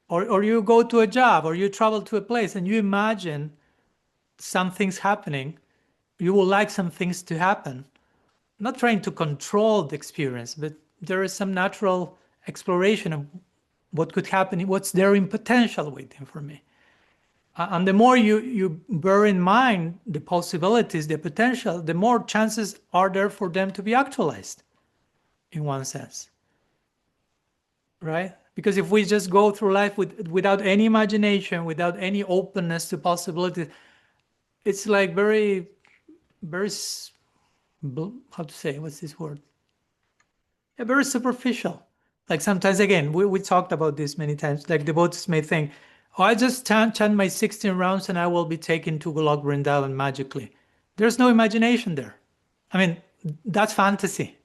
Or you go to a job, or you travel to a place and you imagine some things happening. You would like some things to happen. Not trying to control the experience, but there is some natural exploration of what could happen, what's there in potential waiting for me. And the more you bear in mind the possibilities, the potential, the more chances are there for them to be actualized, in one sense. Right? Because if we just go through life without any imagination, without any openness to possibilities, it's like very, very, how to say, what's this word? Yeah, very superficial. Like sometimes, again, we talked about this many times, like devotees may think, oh, I just chant my 16 rounds and I will be taken to Golok Vrindavan magically. There's no imagination there. I mean, that's fantasy.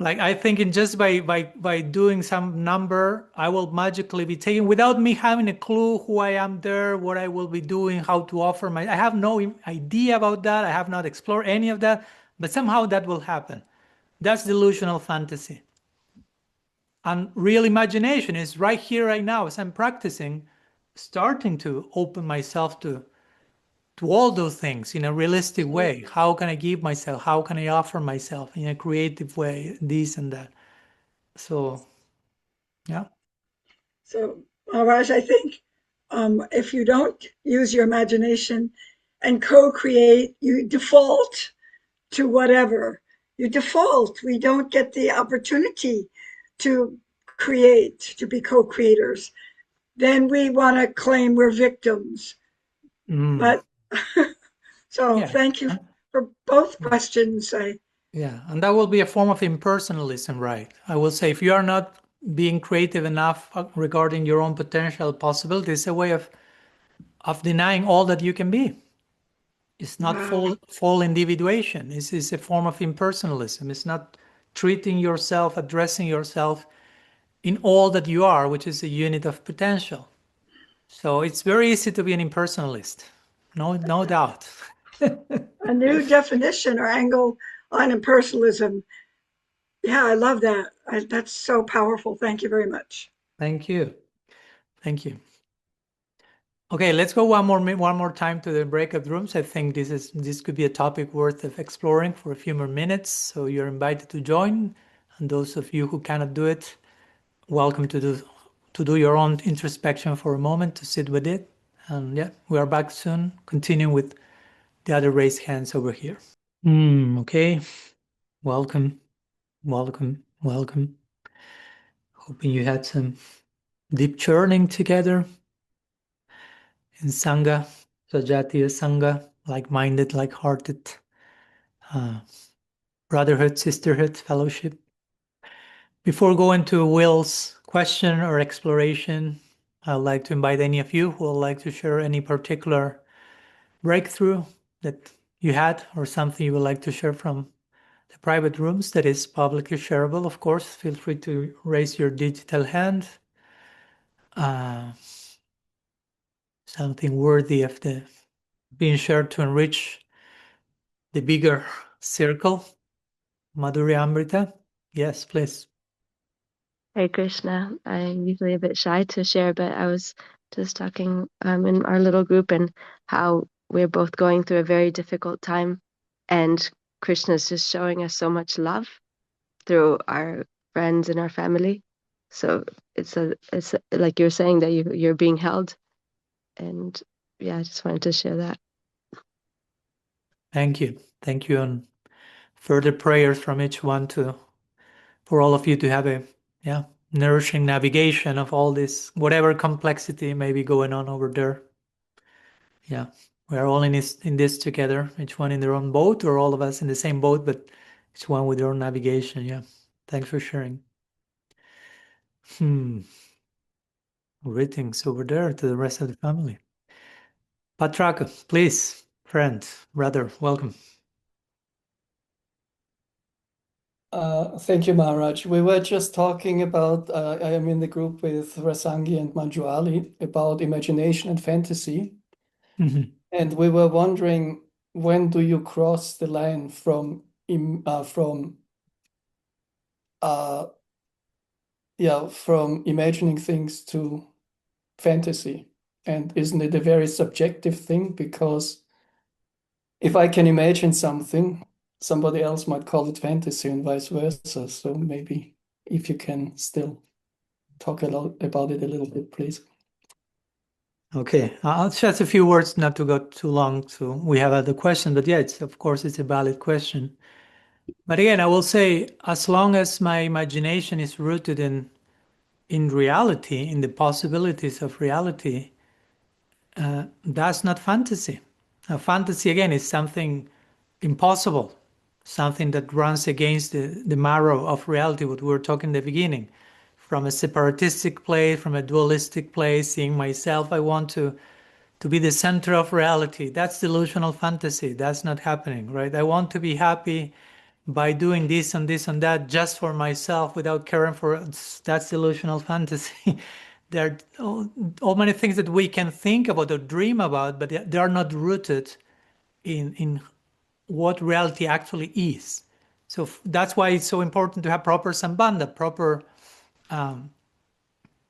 Like, I think just by doing some number, I will magically be taken without me having a clue who I am there, what I will be doing, how to offer I have no idea about that. I have not explored any of that, but somehow that will happen. That's delusional fantasy. And real imagination is right here, right now, as I'm practicing, starting to open myself to all those things in a realistic way. How can I give myself? How can I offer myself in a creative way? This and that. So, Yeah. So, Maharaj, I think if you don't use your imagination and co-create, you default to whatever. You default. We don't get the opportunity to create, to be co-creators. Then we want to claim we're victims. But so thank you for both questions. Yeah, and that will be a form of impersonalism, right? I will say if you are not being creative enough regarding your own potential possibilities, it's a way of denying all that you can be. It's not full individuation. This is a form of impersonalism. It's not treating yourself, addressing yourself in all that you are, which is a unit of potential. So it's very easy to be an impersonalist. No doubt. A new definition or angle on impersonalism. Yeah, I love that. That's so powerful. Thank you very much. Thank you. Thank you. Okay, let's go one more time to the breakout rooms. I think this could be a topic worth of exploring for a few more minutes. So you're invited to join, and those of you who cannot do it, welcome to do your own introspection for a moment, to sit with it. And yeah, we are back soon, continuing with the other raised hands over here. Okay, welcome. Hoping you had some deep churning together in Sangha, Sajatiya Sangha, like-minded, like-hearted, brotherhood, sisterhood, fellowship. Before going to Will's question or exploration, I'd like to invite any of you who would like to share any particular breakthrough that you had or something you would like to share from the private rooms that is publicly shareable. Of course, feel free to raise your digital hand. Something worthy of being shared to enrich the bigger circle. Madhurya Amrita, yes, please. Hare Krishna. I'm usually a bit shy to share, but I was just talking in our little group and how we're both going through a very difficult time, and Krishna's just showing us so much love through our friends and our family. So it's like you're saying that you're being held, and yeah, I just wanted to share that. Thank you, and further prayers from each one for all of you to have a nourishing navigation of all this, whatever complexity may be going on over there. Yeah, we are all in this together, each one in their own boat, or all of us in the same boat, but each one with their own navigation. Yeah, thanks for sharing. Greetings over there to the rest of the family. Patraka, please, friend, brother, welcome. Thank you, Maharaj. We were just talking about, I am in the group with Rasangi and Manjuali about imagination and fantasy. And we were wondering, when do you cross the line from imagining things to fantasy? And isn't it a very subjective thing? Because if I can imagine something, somebody else might call it fantasy and vice versa. So maybe if you can still talk about it a little bit, please. Okay, I'll just a few words, not to go too long. So we have other questions, but yeah, of course, it's a valid question. But again, I will say, as long as my imagination is rooted in reality, in the possibilities of reality, that's not fantasy. Fantasy, again, is something impossible, something that runs against the marrow of reality, what we were talking in the beginning. From a separatistic place, from a dualistic place, seeing myself, I want to be the center of reality. That's delusional fantasy. That's not happening, right? I want to be happy by doing this and this and that just for myself without caring for that's delusional fantasy. There are all many things that we can think about or dream about, but they are not rooted in what reality actually is. So that's why it's so important to have proper sambandha, proper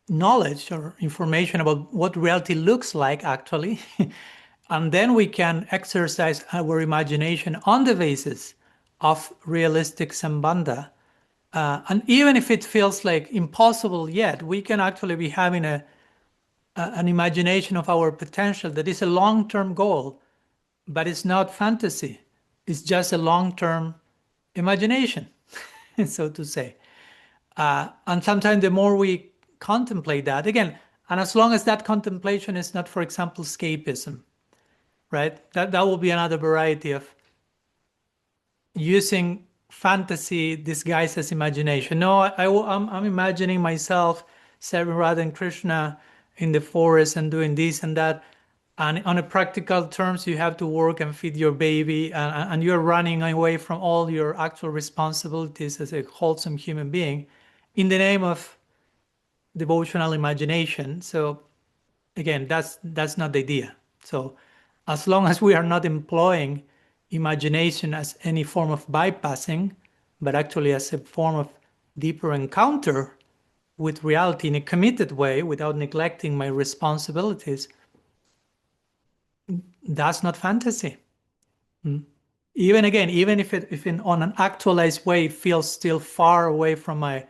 knowledge or information about what reality looks like actually. And then we can exercise our imagination on the basis of realistic sambandha And even if it feels like impossible yet, we can actually be having an imagination of our potential that is a long-term goal, but it's not fantasy. It's just a long-term imagination, so to say. And sometimes the more we contemplate that, again, and as long as that contemplation is not, for example, escapism, right? That will be another variety of using fantasy disguised as imagination. No, I'm imagining myself serving Radha and Krishna in the forest and doing this and that. And on a practical terms, you have to work and feed your baby, and you're running away from all your actual responsibilities as a wholesome human being in the name of devotional imagination. So again, that's not the idea. So as long as we are not employing imagination as any form of bypassing, but actually as a form of deeper encounter with reality in a committed way without neglecting my responsibilities, that's not fantasy. Even if it on an actualized way feels still far away from my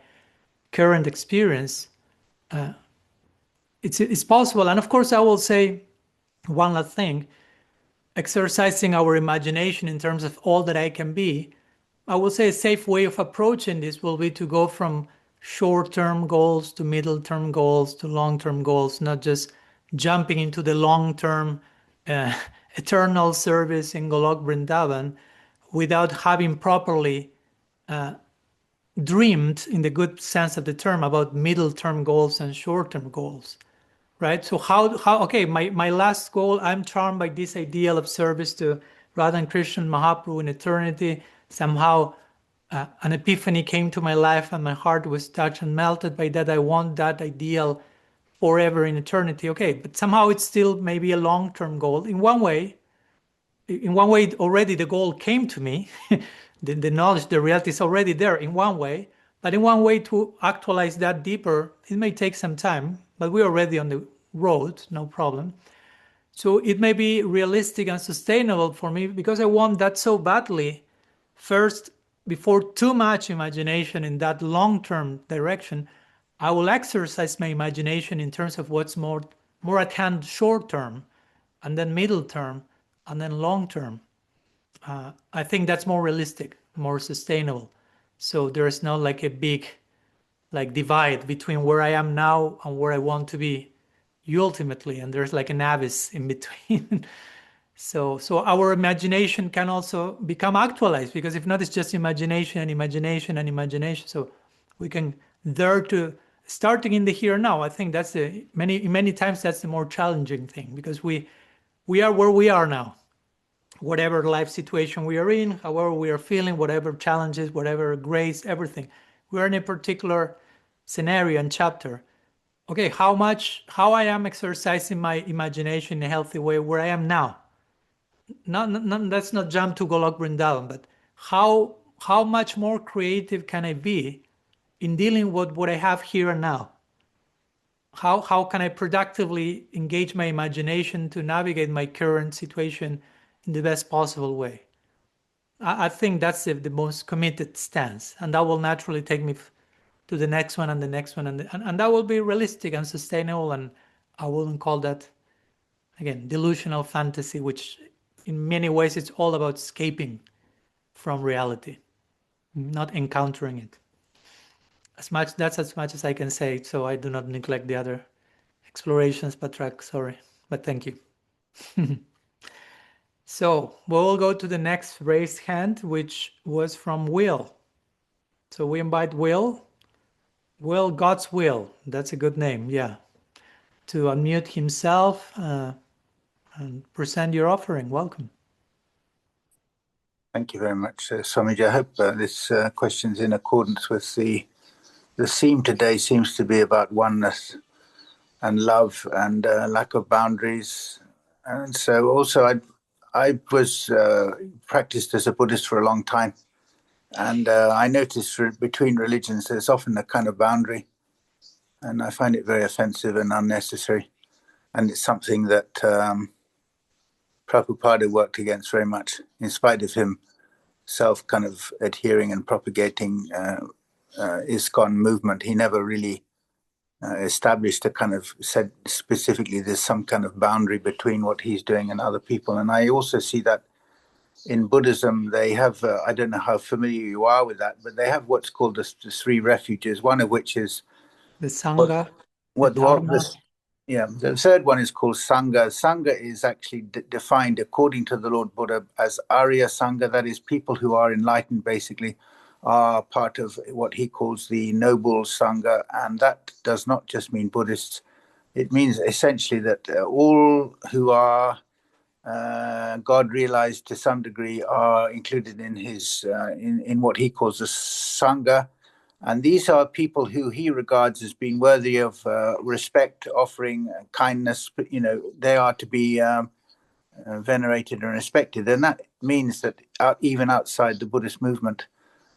current experience, it's possible. And of course, I will say one last thing. Exercising our imagination in terms of all that I can be, I will say a safe way of approaching this will be to go from short-term goals to middle-term goals to long-term goals, not just jumping into the long-term eternal service in Golok Vrindavan without having properly dreamed, in the good sense of the term, about middle-term goals and short-term goals. Right? So okay, my last goal, I'm charmed by this ideal of service to Radha and Krishna Mahaprabhu in eternity. Somehow an epiphany came to my life and my heart was touched and melted by that. I want that ideal forever in eternity. Okay, but somehow it's still maybe a long-term goal. In one way, already the goal came to me. the knowledge, the reality is already there in one way. But in one way, to actualize that deeper, it may take some time, but we're already on the road, no problem. So it may be realistic and sustainable for me because I want that so badly. First, before too much imagination in that long-term direction, I will exercise my imagination in terms of what's more at hand short-term, and then middle-term, and then long-term. I think that's more realistic, more sustainable. So there's not like a big divide between where I am now and where I want to be ultimately, and there's like an abyss in between. So our imagination can also become actualized, because if not, it's just imagination and imagination and imagination. So we can dare to starting in the here and now. I think that's many times that's the more challenging thing, because we are where we are now. Whatever life situation we are in, however we are feeling, whatever challenges, whatever grace, everything. We're in a particular scenario and chapter. Okay, how I am exercising my imagination in a healthy way where I am now. Let's not jump to Golok Vrindavan, but how much more creative can I be in dealing with what I have here and now? How can I productively engage my imagination to navigate my current situation in the best possible way? I think that's the most committed stance, and that will naturally take me to the next one and the next one, and that will be realistic and sustainable, and I wouldn't call that, again, delusional fantasy, which in many ways it's all about escaping from reality, not encountering it. That's as much as I can say, so I do not neglect the other explorations, Patrak, sorry, but thank you. So we'll go to the next raised hand, which was from Will. So we invite Will, God's Will, that's a good name, yeah, to unmute himself and present your offering. Welcome. Thank you very much, Swamiji. I hope this question is in accordance with the theme today. Seems to be about oneness and love and lack of boundaries. And so also I was practiced as a Buddhist for a long time. And I noticed between religions, there's often a kind of boundary. And I find it very offensive and unnecessary. And it's something that Prabhupada worked against very much, in spite of himself kind of adhering and propagating ISKCON movement. He never really established a kind of said specifically there's some kind of boundary between what he's doing and other people. And I also see that in Buddhism, they have, I don't know how familiar you are with that, but they have what's called the three refuges, one of which is The Sangha, what the Dharma. yeah, the third one is called Sangha. Sangha is actually defined according to the Lord Buddha as Arya Sangha, that is, people who are enlightened basically are part of what he calls the noble Sangha. And that does not just mean Buddhists. It means essentially that all who are God realized to some degree are included in his in what he calls the Sangha. And these are people who he regards as being worthy of respect, offering kindness. You know, they are to be venerated and respected. And that means that even outside the Buddhist movement,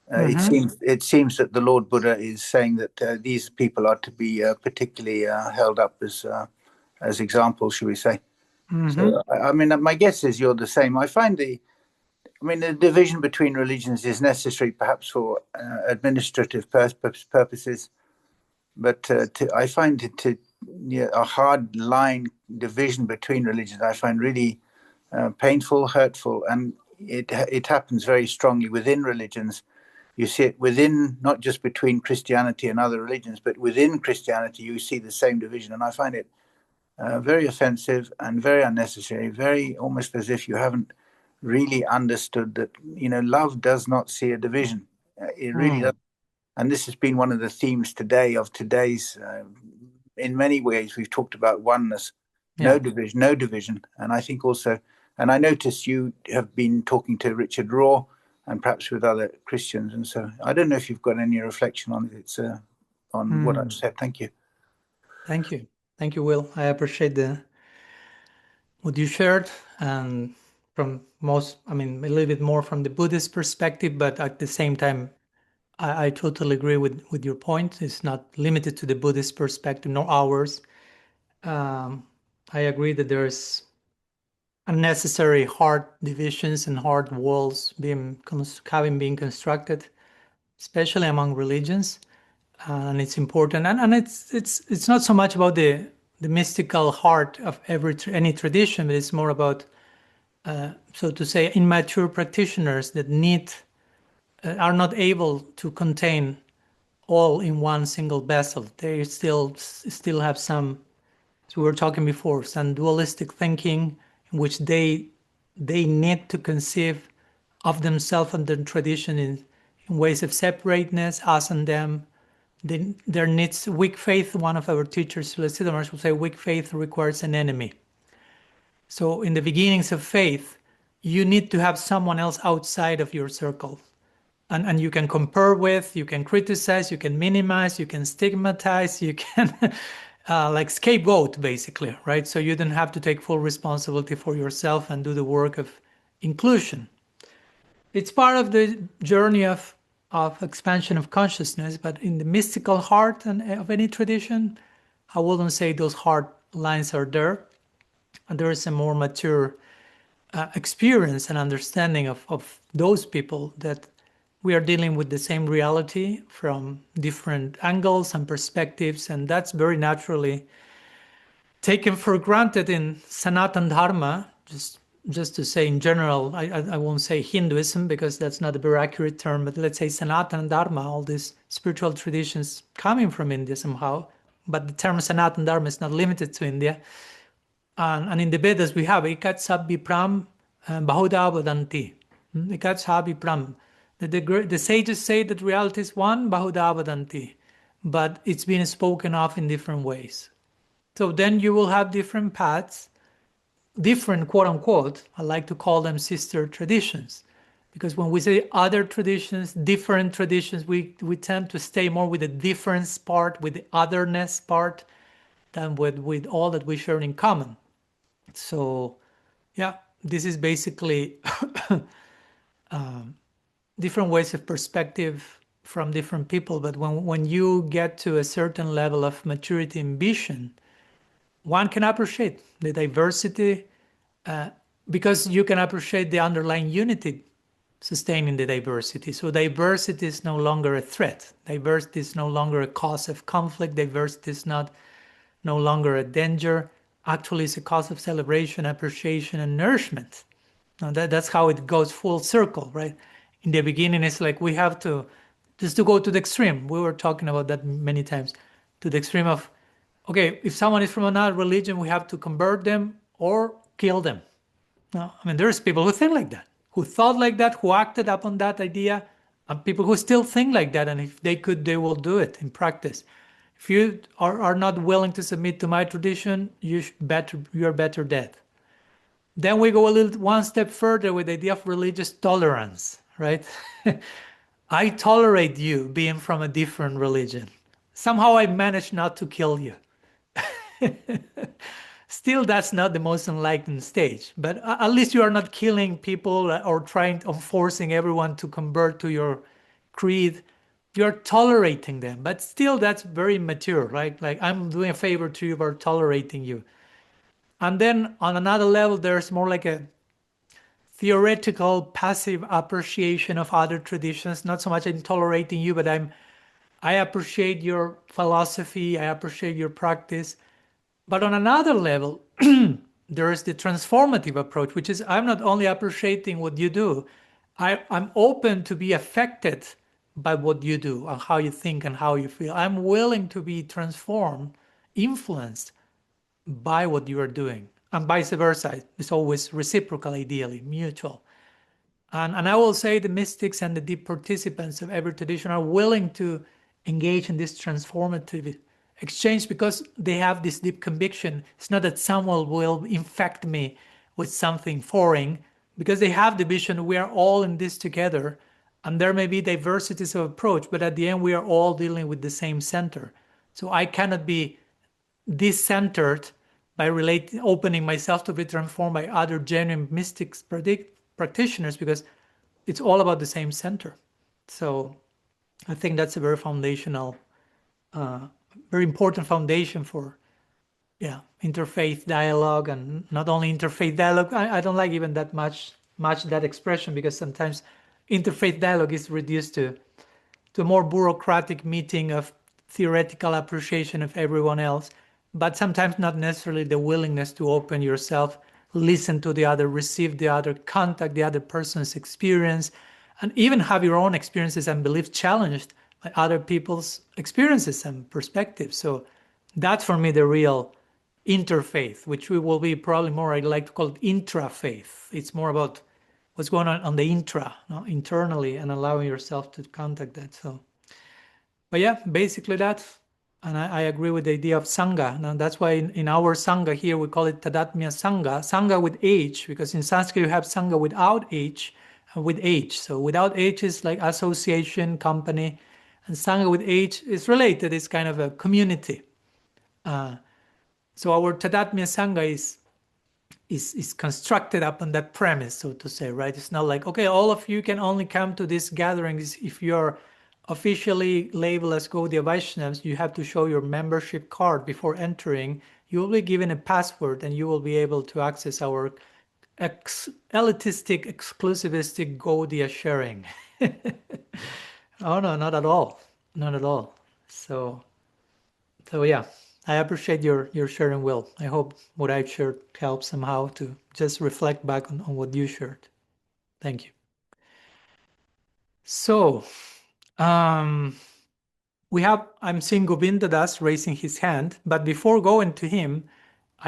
it seems that the Lord Buddha is saying that these people are to be particularly held up as examples, should we say. So, I mean, my guess is you're the same. I find the division between religions is necessary perhaps for administrative purposes, but I find a hard line division between religions I find really painful, hurtful, and it happens very strongly within religions. You see it within, not just between Christianity and other religions, but within Christianity you see the same division, and I find it very offensive and very unnecessary, very almost as if you haven't really understood that, love does not see a division. It really does. And this has been one of the themes today of today's, in many ways, we've talked about oneness, no division. And I think also, and I notice you have been talking to Richard Raw and perhaps with other Christians. And so I don't know if you've got any reflection on it. It's on what I've said. Thank you. Thank you. Thank you, Will. I appreciate what you shared, and from a little bit more from the Buddhist perspective, but at the same time, I totally agree with your point. It's not limited to the Buddhist perspective, nor ours. I agree that there's unnecessary hard divisions and hard walls having been constructed, especially among religions. And it's important, and it's not so much about the mystical heart of any tradition, but it's more about, so to say, immature practitioners that are not able to contain all in one single vessel. They still have some, as we were talking before, some dualistic thinking in which they need to conceive of themselves and their tradition in ways of separateness, us and them. There needs weak faith. One of our teachers, Siddhartha, will say, weak faith requires an enemy. So in the beginnings of faith, you need to have someone else outside of your circle. And you can compare with, you can criticize, you can minimize, you can stigmatize, you can like scapegoat, basically, right? So you don't have to take full responsibility for yourself and do the work of inclusion. It's part of the journey of expansion of consciousness, but in the mystical heart of any tradition, I wouldn't say those hard lines are there. And there is a more mature experience and understanding of those people that we are dealing with the same reality from different angles and perspectives, and that's very naturally taken for granted in Sanatana Dharma. Just to say in general, I won't say Hinduism because that's not a very accurate term, but let's say Sanatana Dharma, all these spiritual traditions coming from India somehow. But the term Sanatana Dharma is not limited to India. And in the Vedas we have Ikat Sabhipram Bahuda Vadanti. Ikat Sabhipram. The sages say that reality is one, Bahuda Vadanti, but it's been spoken of in different ways. So then you will have different paths, different quote unquote, I like to call them sister traditions, because when we say other traditions, different traditions, we tend to stay more with the difference part, with the otherness part, than with all that we share in common. So yeah, this is basically different ways of perspective from different people. But when you get to a certain level of maturity and vision, one can appreciate the diversity because you can appreciate the underlying unity. sustaining the diversity. So diversity is no longer a threat. Diversity is no longer a cause of conflict. Diversity is no longer a danger. Actually, it's a cause of celebration, appreciation, and nourishment. Now that's how it goes full circle, right? In the beginning, it's like we have to just to go to the extreme. We were talking about that many times, to the extreme of, okay, if someone is from another religion, we have to convert them or kill them. No, I mean, there's people who think like that, who thought like that, who acted upon that idea, and people who still think like that. And if they could, they will do it in practice. If you are not willing to submit to my tradition, you're better dead. Then we go one step further with the idea of religious tolerance, right? I tolerate you being from a different religion. Somehow I managed not to kill you. Still, that's not the most enlightened stage, but at least you are not killing people or forcing everyone to convert to your creed. You're tolerating them, but still that's very mature, right? Like I'm doing a favor to you by tolerating you. And then on another level, there's more like a theoretical passive appreciation of other traditions. Not so much I'm tolerating you, but I appreciate your philosophy, I appreciate your practice. But on another level, there is the transformative approach, which is I'm not only appreciating what you do, I'm open to be affected by what you do and how you think and how you feel. I'm willing to be transformed, influenced by what you are doing, and vice versa. It's always reciprocal, ideally, mutual. And I will say the mystics and the deep participants of every tradition are willing to engage in this transformative exchange because they have this deep conviction. It's not that someone will infect me with something foreign, because they have the vision we are all in this together, and there may be diversities of approach, but at the end we are all dealing with the same center. So I cannot be decentered by opening myself to be transformed by other genuine mystics practitioners, because it's all about the same center. So I think that's a very foundational, very important foundation for interfaith dialogue, and not only interfaith dialogue. I don't like even that much that expression, because sometimes interfaith dialogue is reduced to a more bureaucratic meeting of theoretical appreciation of everyone else, but sometimes not necessarily the willingness to open yourself, listen to the other, receive the other, contact the other person's experience, and even have your own experiences and beliefs challenged by other people's experiences and perspectives. So that's for me the real interfaith, which we will be probably more, I'd like to call it intrafaith. It's more about what's going on the internally, and allowing yourself to contact that. So, but yeah, basically that. And I agree with the idea of Sangha. Now that's why in our Sangha here, we call it Tadatmya Sangha, Sangha with H, because in Sanskrit you have Sangha without H and with H. So without H is like association, company, and Sangha with H is related, it's kind of a community. So our Tadatmya Sangha is constructed upon that premise, so to say, right? It's not like, okay, all of you can only come to these gatherings if you're officially labeled as Gaudiya Vaishnavas. You have to show your membership card before entering. You will be given a password, and you will be able to access our elitistic, exclusivistic Gaudiya sharing. Oh no, not at all. Not at all. So yeah, I appreciate your sharing, Will. I hope what I've shared helps somehow to just reflect back on what you shared. Thank you. So, I'm seeing Govinda Das raising his hand, but before going to him,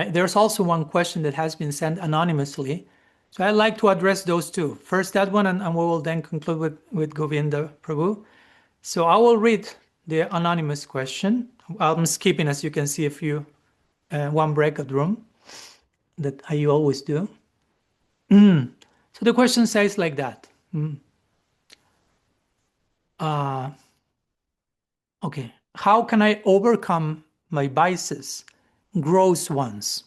there's also one question that has been sent anonymously. So I'd like to address those two. First that one, and we will then conclude with Govinda Prabhu. So I will read the anonymous question. I'm skipping, as you can see, one breakout room that I always do. So the question says like that. Okay, how can I overcome my vices, gross ones?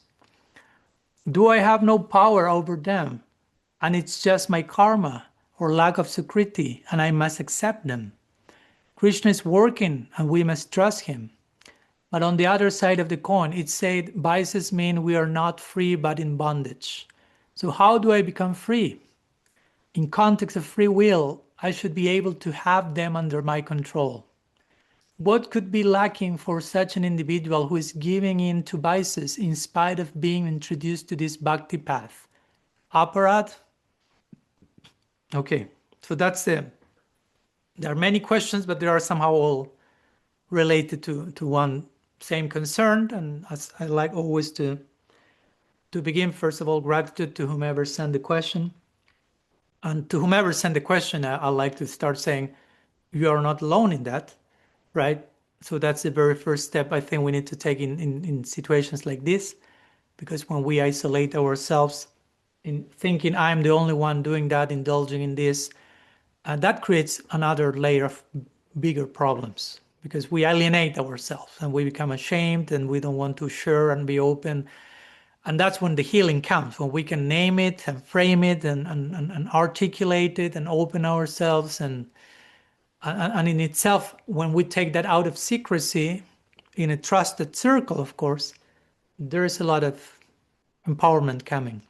Do I have no power over them, and it's just my karma or lack of sukriti, and I must accept them? Krishna is working, and we must trust him. But on the other side of the coin, it said vices mean we are not free but in bondage. So how do I become free? in context of free will, I should be able to have them under my control. What could be lacking for such an individual who is giving in to vices in spite of being introduced to this bhakti path? Aparat? Okay, so that's the. There are many questions, but they are somehow all related to one same concern. And as I like always to begin, first of all, gratitude to whomever sent the question. And to whomever sent the question, I like to start saying, you are not alone in that, right? So that's the very first step I think we need to take in situations like this, because when we isolate ourselves in thinking I'm the only one doing that, indulging in this, that creates another layer of bigger problems, because we alienate ourselves and we become ashamed and we don't want to share and be open. And that's when the healing comes, when we can name it and frame it and articulate it and open ourselves. And in itself, when we take that out of secrecy in a trusted circle, of course, there is a lot of empowerment coming.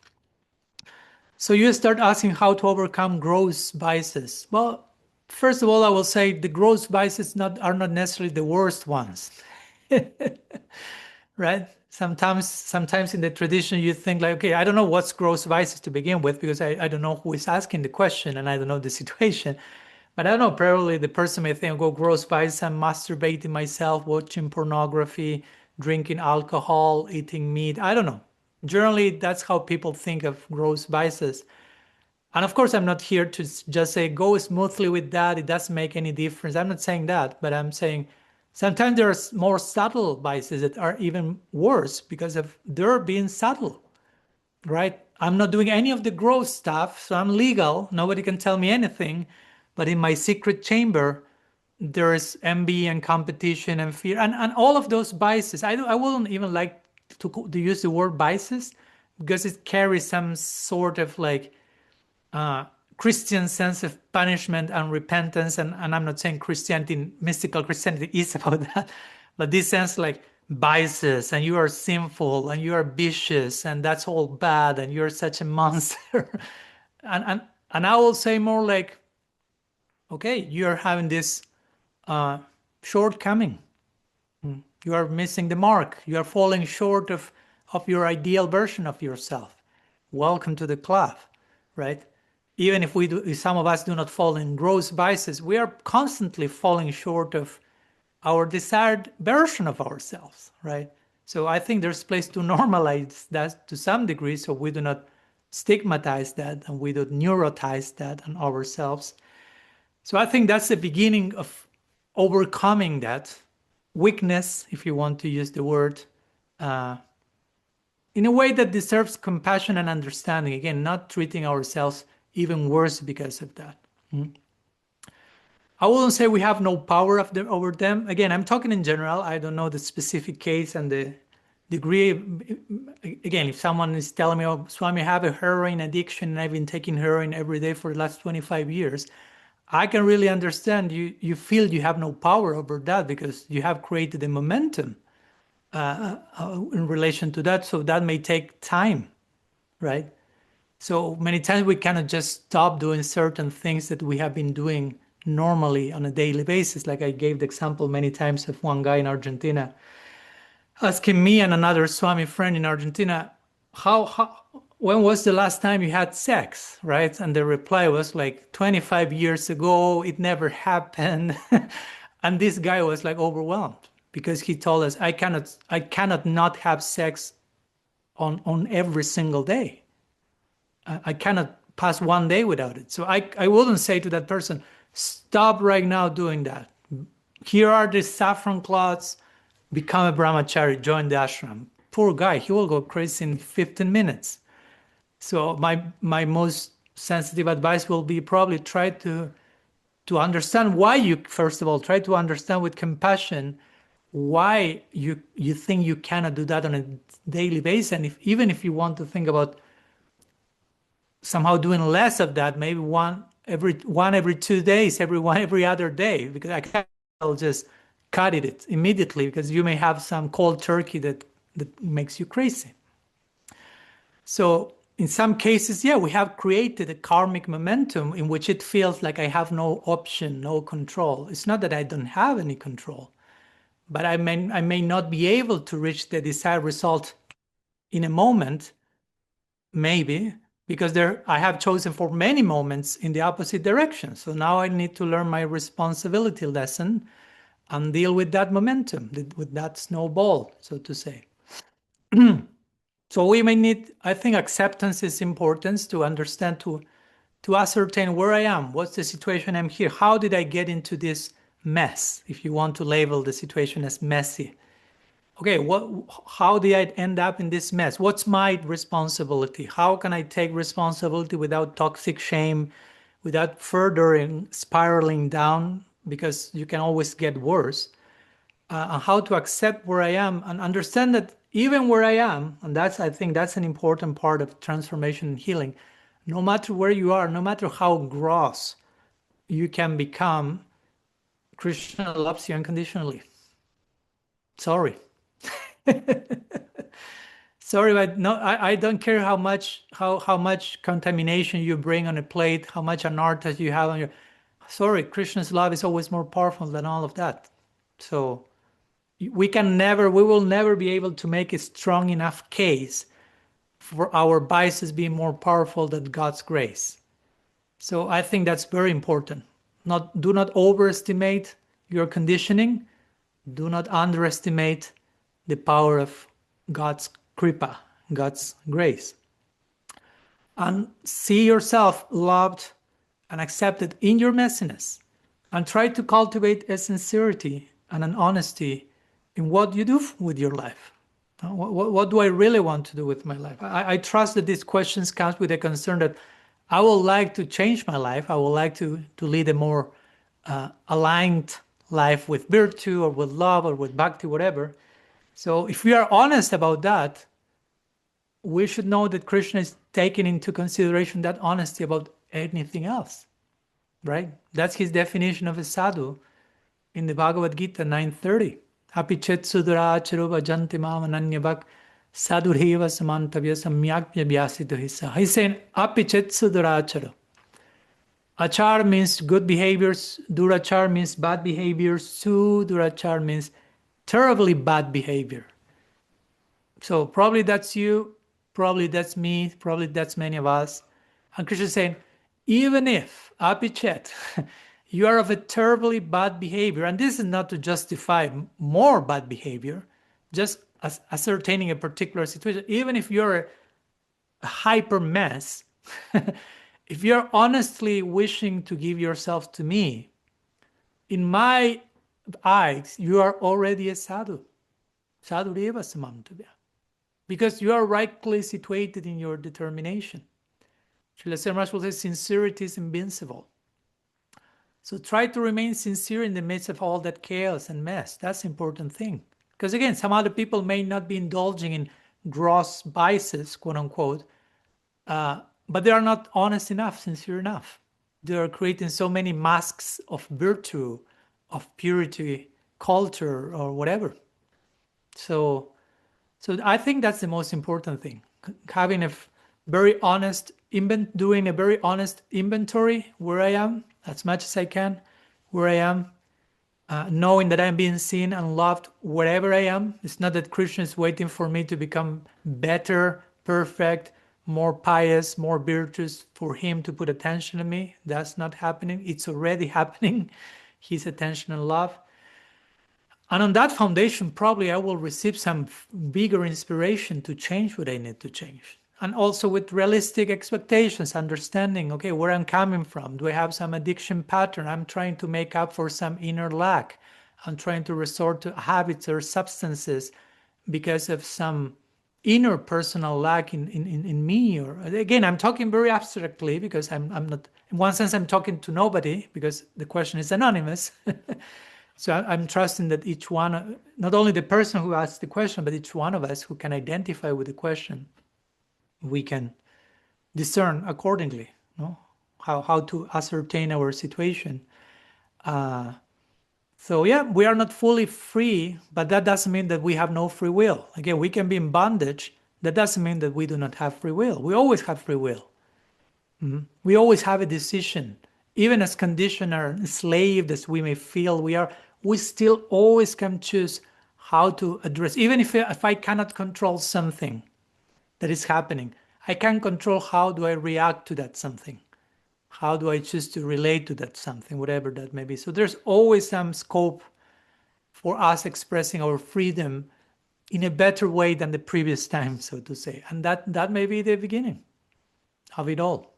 So you start asking how to overcome gross vices. Well, first of all, I will say the gross vices are not necessarily the worst ones. Right? Sometimes in the tradition you think like, okay, I don't know what's gross vices to begin with, because I don't know who is asking the question and I don't know the situation. But I don't know, probably the person may think, oh, gross vices, I'm masturbating myself, watching pornography, drinking alcohol, eating meat. I don't know. Generally, that's how people think of gross vices. And of course, I'm not here to just say, go smoothly with that. It doesn't make any difference. I'm not saying that, but I'm saying sometimes there are more subtle vices that are even worse because of their being subtle, right? I'm not doing any of the gross stuff, so I'm legal. Nobody can tell me anything. But in my secret chamber, there is envy and competition and fear and all of those vices. I wouldn't even like to use the word vices, because it carries some sort of like Christian sense of punishment and repentance. And I'm not saying Christianity, mystical Christianity is about that, but this sense like vices and you are sinful and you are vicious and that's all bad and you're such a monster. and I will say more like, okay, you're having this shortcoming. You are missing the mark. You are falling short of your ideal version of yourself. Welcome to the club, right? Even if some of us do not fall in gross vices, we are constantly falling short of our desired version of ourselves, right? So I think there's place to normalize that to some degree, so we do not stigmatize that and we don't neurotize that on ourselves. So I think that's the beginning of overcoming that weakness, if you want to use the word, in a way that deserves compassion and understanding. Again, not treating ourselves even worse because of that. I wouldn't say we have no power over them. Again, I'm talking in general. I don't know the specific case and the degree. Again, if someone is telling me, oh, Swami, I have a heroin addiction and I've been taking heroin every day for the last 25 years, I can really understand you feel you have no power over that because you have created a momentum in relation to that. So that may take time, right? So many times we cannot just stop doing certain things that we have been doing normally on a daily basis. Like I gave the example many times of one guy in Argentina asking me and another Swami friend in Argentina, when was the last time you had sex, right? And the reply was like 25 years ago, it never happened. And this guy was like overwhelmed because he told us, I cannot not have sex on every single day. I cannot pass one day without it. So I wouldn't say to that person, stop right now doing that. Here are the saffron cloths, become a brahmachari, join the ashram. Poor guy, he will go crazy in 15 minutes. So my most sensitive advice will be probably try to understand why you, first of all, try to understand with compassion why you think you cannot do that on a daily basis. And even if you want to think about somehow doing less of that, maybe one every 2 days, every other day, because I can't just cut it immediately because you may have some cold turkey that makes you crazy. So in some cases, yeah, we have created a karmic momentum in which it feels like I have no option, no control. It's not that I don't have any control, but I may not be able to reach the desired result in a moment, maybe, because I have chosen for many moments in the opposite direction. So now I need to learn my responsibility lesson and deal with that momentum, with that snowball, so to say. So we may need, I think acceptance is important to understand, to ascertain where I am, what's the situation I'm here, how did I get into this mess, if you want to label the situation as messy. Okay, how did I end up in this mess? What's my responsibility? How can I take responsibility without toxic shame, without further spiraling down, because you can always get worse. And how to accept where I am and understand that even where I am, and I think that's an important part of transformation and healing, no matter where you are, no matter how gross you can become, Krishna loves you unconditionally. Sorry. Sorry, but no, I don't care how much contamination you bring on a plate, how much anarthas you have on your. Sorry, Krishna's love is always more powerful than all of that. So we will never be able to make a strong enough case for our biases being more powerful than God's grace. So I think that's very important. Do not overestimate your conditioning. Do not underestimate the power of God's kripa, God's grace. And see yourself loved and accepted in your messiness. And try to cultivate a sincerity and an honesty in what you do with your life. What do I really want to do with my life? I trust that these questions come with a concern that I would like to change my life. I would like to lead a more aligned life with virtue or with love or with bhakti, whatever. So if we are honest about that, we should know that Krishna is taking into consideration that honesty about anything else, right? That's his definition of a sadhu in the Bhagavad Gita 9:30. Api chet suduracharo bhajanti mam ananyabhak sadurheva samantavya samyakya vyasito hisa. He's saying api chet suduracharo. Achar means good behaviors, durachar means bad behaviors, sudurachar means terribly bad behavior. So probably that's you, probably that's me, probably that's many of us. And Krishna is saying, even if, apichet, you are of a terribly bad behavior, and this is not to justify more bad behavior, just ascertaining a particular situation, even if you're a hyper mess, if you're honestly wishing to give yourself to me, in my eyes, you are already a sadhu. Sadhu reva samantavya. Because you are rightly situated in your determination. Srila Srimaraj will say, sincerity is invincible. So try to remain sincere in the midst of all that chaos and mess. That's the important thing. Because again, some other people may not be indulging in gross vices, quote unquote, but they are not honest enough, sincere enough. They are creating so many masks of virtue, of purity, culture, or whatever. So I think that's the most important thing. Having a very honest, doing a very honest inventory where I am, as much as I can, where I am, knowing that I'm being seen and loved wherever I am. It's not that Krishna is waiting for me to become better, perfect, more pious, more virtuous for him to put attention on me. That's not happening. It's already happening. His attention and love. And on that foundation, probably I will receive some bigger inspiration to change what I need to change. And also with realistic expectations, understanding, okay, where I'm coming from. Do I have some addiction pattern? I'm trying to make up for some inner lack. I'm trying to resort to habits or substances because of some inner personal lack in me. Or again, I'm talking very abstractly because I'm not, in one sense, I'm talking to nobody because the question is anonymous. So I'm trusting that each one, not only the person who asked the question, but each one of us who can identify with the question, we can discern accordingly, no? How to ascertain our situation. So yeah, we are not fully free, but that doesn't mean that we have no free will. Again, we can be in bondage, that doesn't mean that we do not have free will. We always have free will. We always have a decision. Even as conditioned or enslaved as we may feel we are, we still always can choose how to address. Even if I cannot control something that is happening, I can control how do I react to that something. How do I choose to relate to that something, whatever that may be. So there's always some scope for us expressing our freedom in a better way than the previous time, so to say. And that may be the beginning of it all.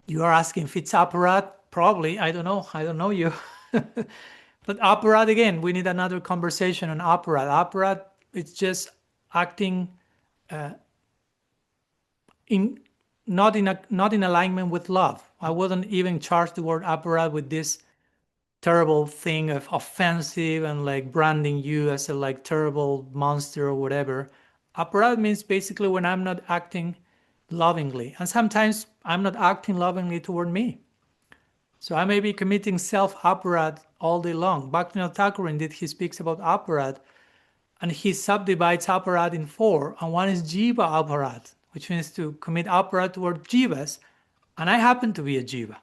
You are asking if it's apparat? Probably. I don't know you. But apparat, again, we need another conversation on apparat. Apparat, it's just acting not in alignment with love. I wouldn't even charge the word apparat with this terrible thing of offensive and like branding you as a like terrible monster or whatever. Apparat means basically when I'm not acting lovingly, and sometimes I'm not acting lovingly toward me. So I may be committing self-apparat all day long. Bhaktivinoda Thakur, indeed, he speaks about apparat, and he subdivides apparat in 4, and one is Jiva apparat, which means to commit apparat toward Jivas, and I happen to be a Jiva.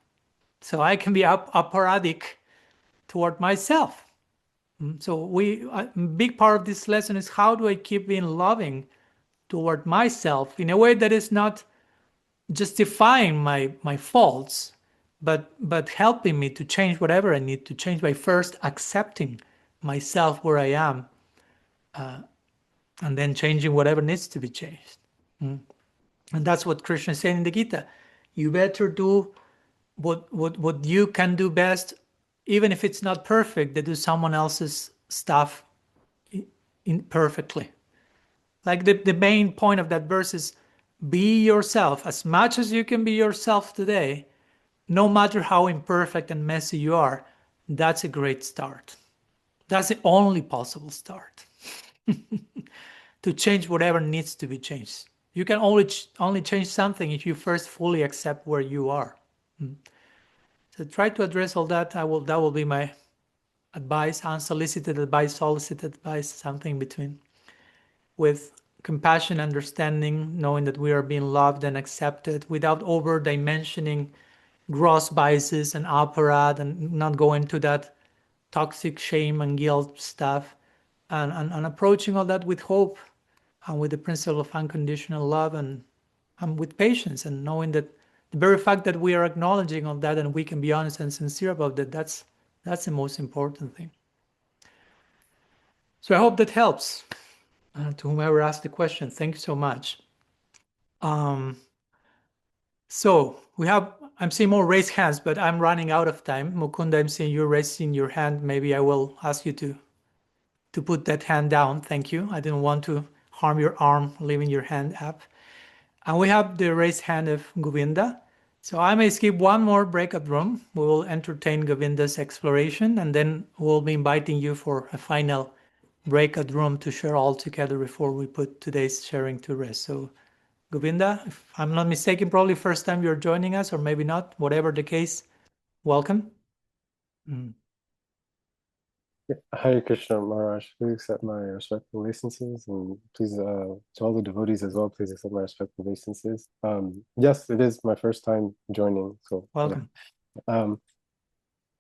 So I can be apparatic toward myself. So a big part of this lesson is how do I keep being loving toward myself in a way that is not justifying my faults, but helping me to change whatever I need to change by first accepting myself where I am, and then changing whatever needs to be changed. And that's what Krishna is saying in the Gita. You better do what you can do best, even if it's not perfect, they do someone else's stuff imperfectly. Like the main point of that verse is be yourself as much as you can be yourself today, no matter how imperfect and messy you are. That's a great start. That's the only possible start to change whatever needs to be changed. You can only change something if you first fully accept where you are. So try to address all that. That will be my advice, unsolicited advice, solicited advice, something in between. With compassion, understanding, knowing that we are being loved and accepted without over-dimensioning gross biases and apparat, and not go into that toxic shame and guilt stuff, and approaching all that with hope and with the principle of unconditional love and with patience, and knowing that the very fact that we are acknowledging all that and we can be honest and sincere about that, that's the most important thing. So I hope that helps. To whomever asked the question, thank you so much. So I'm seeing more raised hands, but I'm running out of time. Mukunda, I'm seeing you raising your hand. Maybe I will ask you to put that hand down. Thank you. I didn't want to harm your arm, leaving your hand up. And we have the raised hand of Govinda. So I may skip one more breakout room. We will entertain Govinda's exploration, and then we'll be inviting you for a final breakout room to share all together before we put today's sharing to rest. So Govinda, if I'm not mistaken, probably first time you're joining us, or maybe not, whatever the case, welcome. Hare Krishna Maharaj, please accept my respectful obeisances, and please, to all the devotees as well, please accept my respectful obeisances. Yes, it is my first time joining, so welcome. Yeah.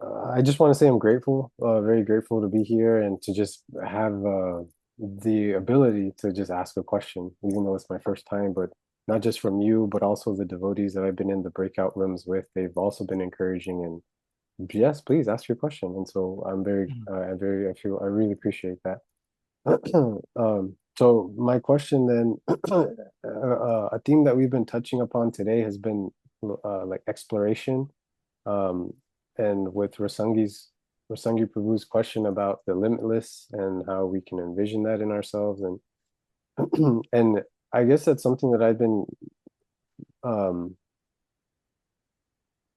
I just want to say I'm grateful, very grateful to be here and to just have the ability to just ask a question, even though it's my first time, but not just from you, but also the devotees that I've been in the breakout rooms with. They've also been encouraging, and yes, please ask your question. And so I really appreciate that. So my question then, a theme that we've been touching upon today has been like exploration. And with Rasangi Prabhu's question about the limitless and how we can envision that in ourselves, and and I guess that's something that I've been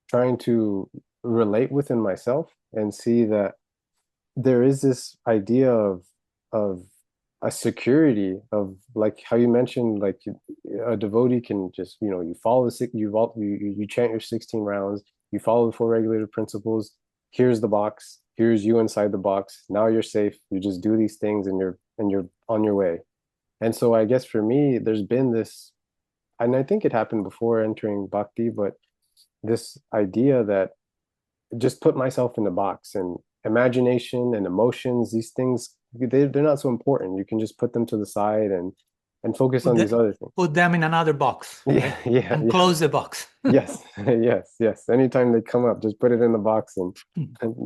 trying to relate within myself and see that there is this idea of a security of, like how you mentioned, like a devotee can just, you follow you chant your 16 rounds, you follow the 4 regulative principles. Here's the box. Here's you inside the box. Now you're safe. You just do these things and you're and you're on your way. And so I guess for me, there's been this, and I think it happened before entering bhakti, but this idea that just put myself in the box, and imagination and emotions, these things, they're not so important. You can just put them to the side and focus on these other things. Put them in another box, right? Yeah, and close the box. Yes, yes. Anytime they come up, just put it in the box and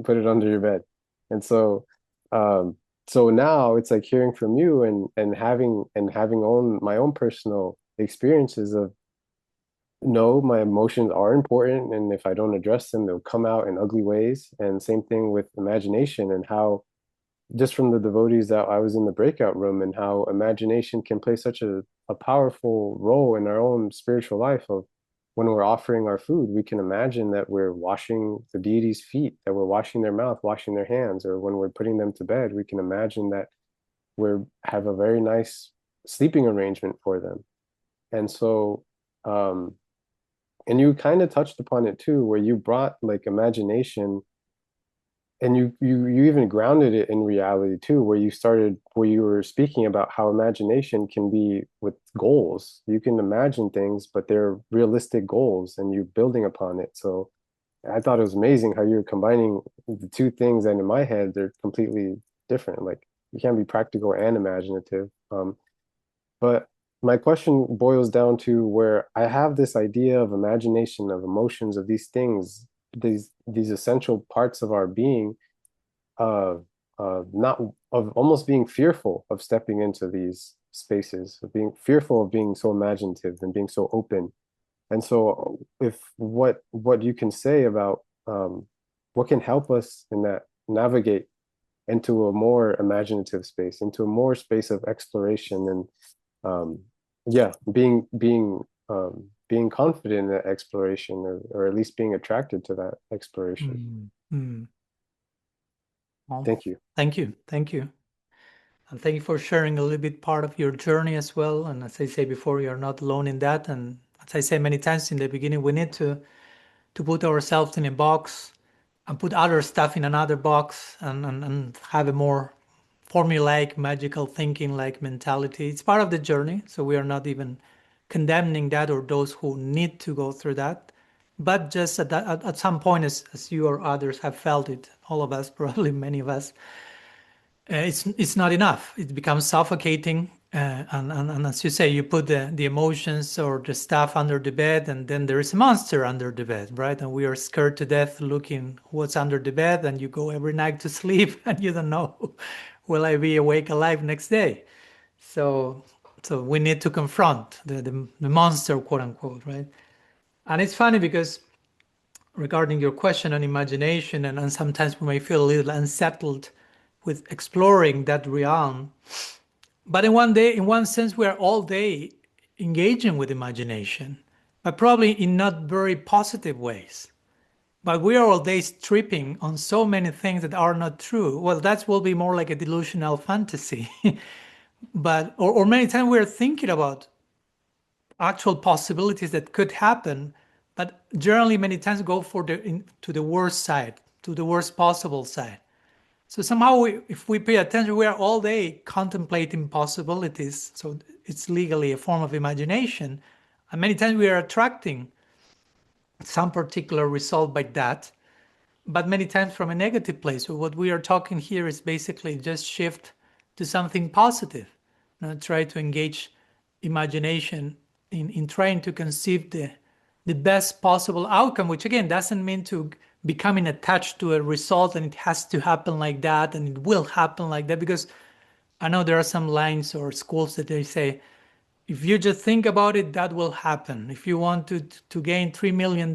put it under your bed. And so, so now it's like hearing from you and having my own personal experiences of, no, my emotions are important, and if I don't address them, they'll come out in ugly ways. And same thing with imagination, and how just from the devotees that I was in the breakout room, and how imagination can play such a powerful role in our own spiritual life. Of when we're offering our food, we can imagine that we're washing the deity's feet, that we're washing their mouth, washing their hands, or when we're putting them to bed, we can imagine that we have a very nice sleeping arrangement for them. And so, and you kind of touched upon it too, where you brought like imagination, and you even grounded it in reality too, where you were speaking about how imagination can be with goals. You can imagine things, but they're realistic goals, and you're building upon it. So I thought it was amazing how you're combining the two things, and in my head, they're completely different. Like you can't be practical and imaginative. But my question boils down to where I have this idea of imagination, of emotions, of these things, these essential parts of our being, not of almost being fearful of stepping into these spaces, of being fearful of being so imaginative and being so open. And so, if what you can say about what can help us in that navigate into a more imaginative space, into a more space of exploration, and being confident in that exploration, or at least being attracted to that exploration. Well, thank you. Thank you. And thank you for sharing a little bit part of your journey as well. And as I say before, you're not alone in that. And as I say many times in the beginning, we need to put ourselves in a box and put other stuff in another box, and have a more formulaic, magical thinking like mentality. It's part of the journey. So we are not even condemning that or those who need to go through that. But just at some point, as you or others have felt it, all of us, probably many of us, it's not enough. It becomes suffocating. And as you say, you put the emotions or the stuff under the bed, and then there is a monster under the bed, right? And we are scared to death looking what's under the bed, and you go every night to sleep and you don't know, will I be awake alive next day? So we need to confront the monster, quote unquote, right? And it's funny because regarding your question on imagination, and sometimes we may feel a little unsettled with exploring that realm. But in one sense, we are all day engaging with imagination, but probably in not very positive ways. But we are all day stripping on so many things that are not true. Well, that will be more like a delusional fantasy. But or many times we are thinking about actual possibilities that could happen, but generally many times go to the worst side, to the worst possible side. So somehow, if we pay attention, we are all day contemplating possibilities. So it's legally a form of imagination. And many times we are attracting some particular result by that, but many times from a negative place. So what we are talking here is basically just shift to something positive. Try to engage imagination in trying to conceive the best possible outcome, which again doesn't mean to becoming attached to a result and it has to happen like that and it will happen like that. Because I know there are some lines or schools that they say, if you just think about it, that will happen. If you want to gain $3 million,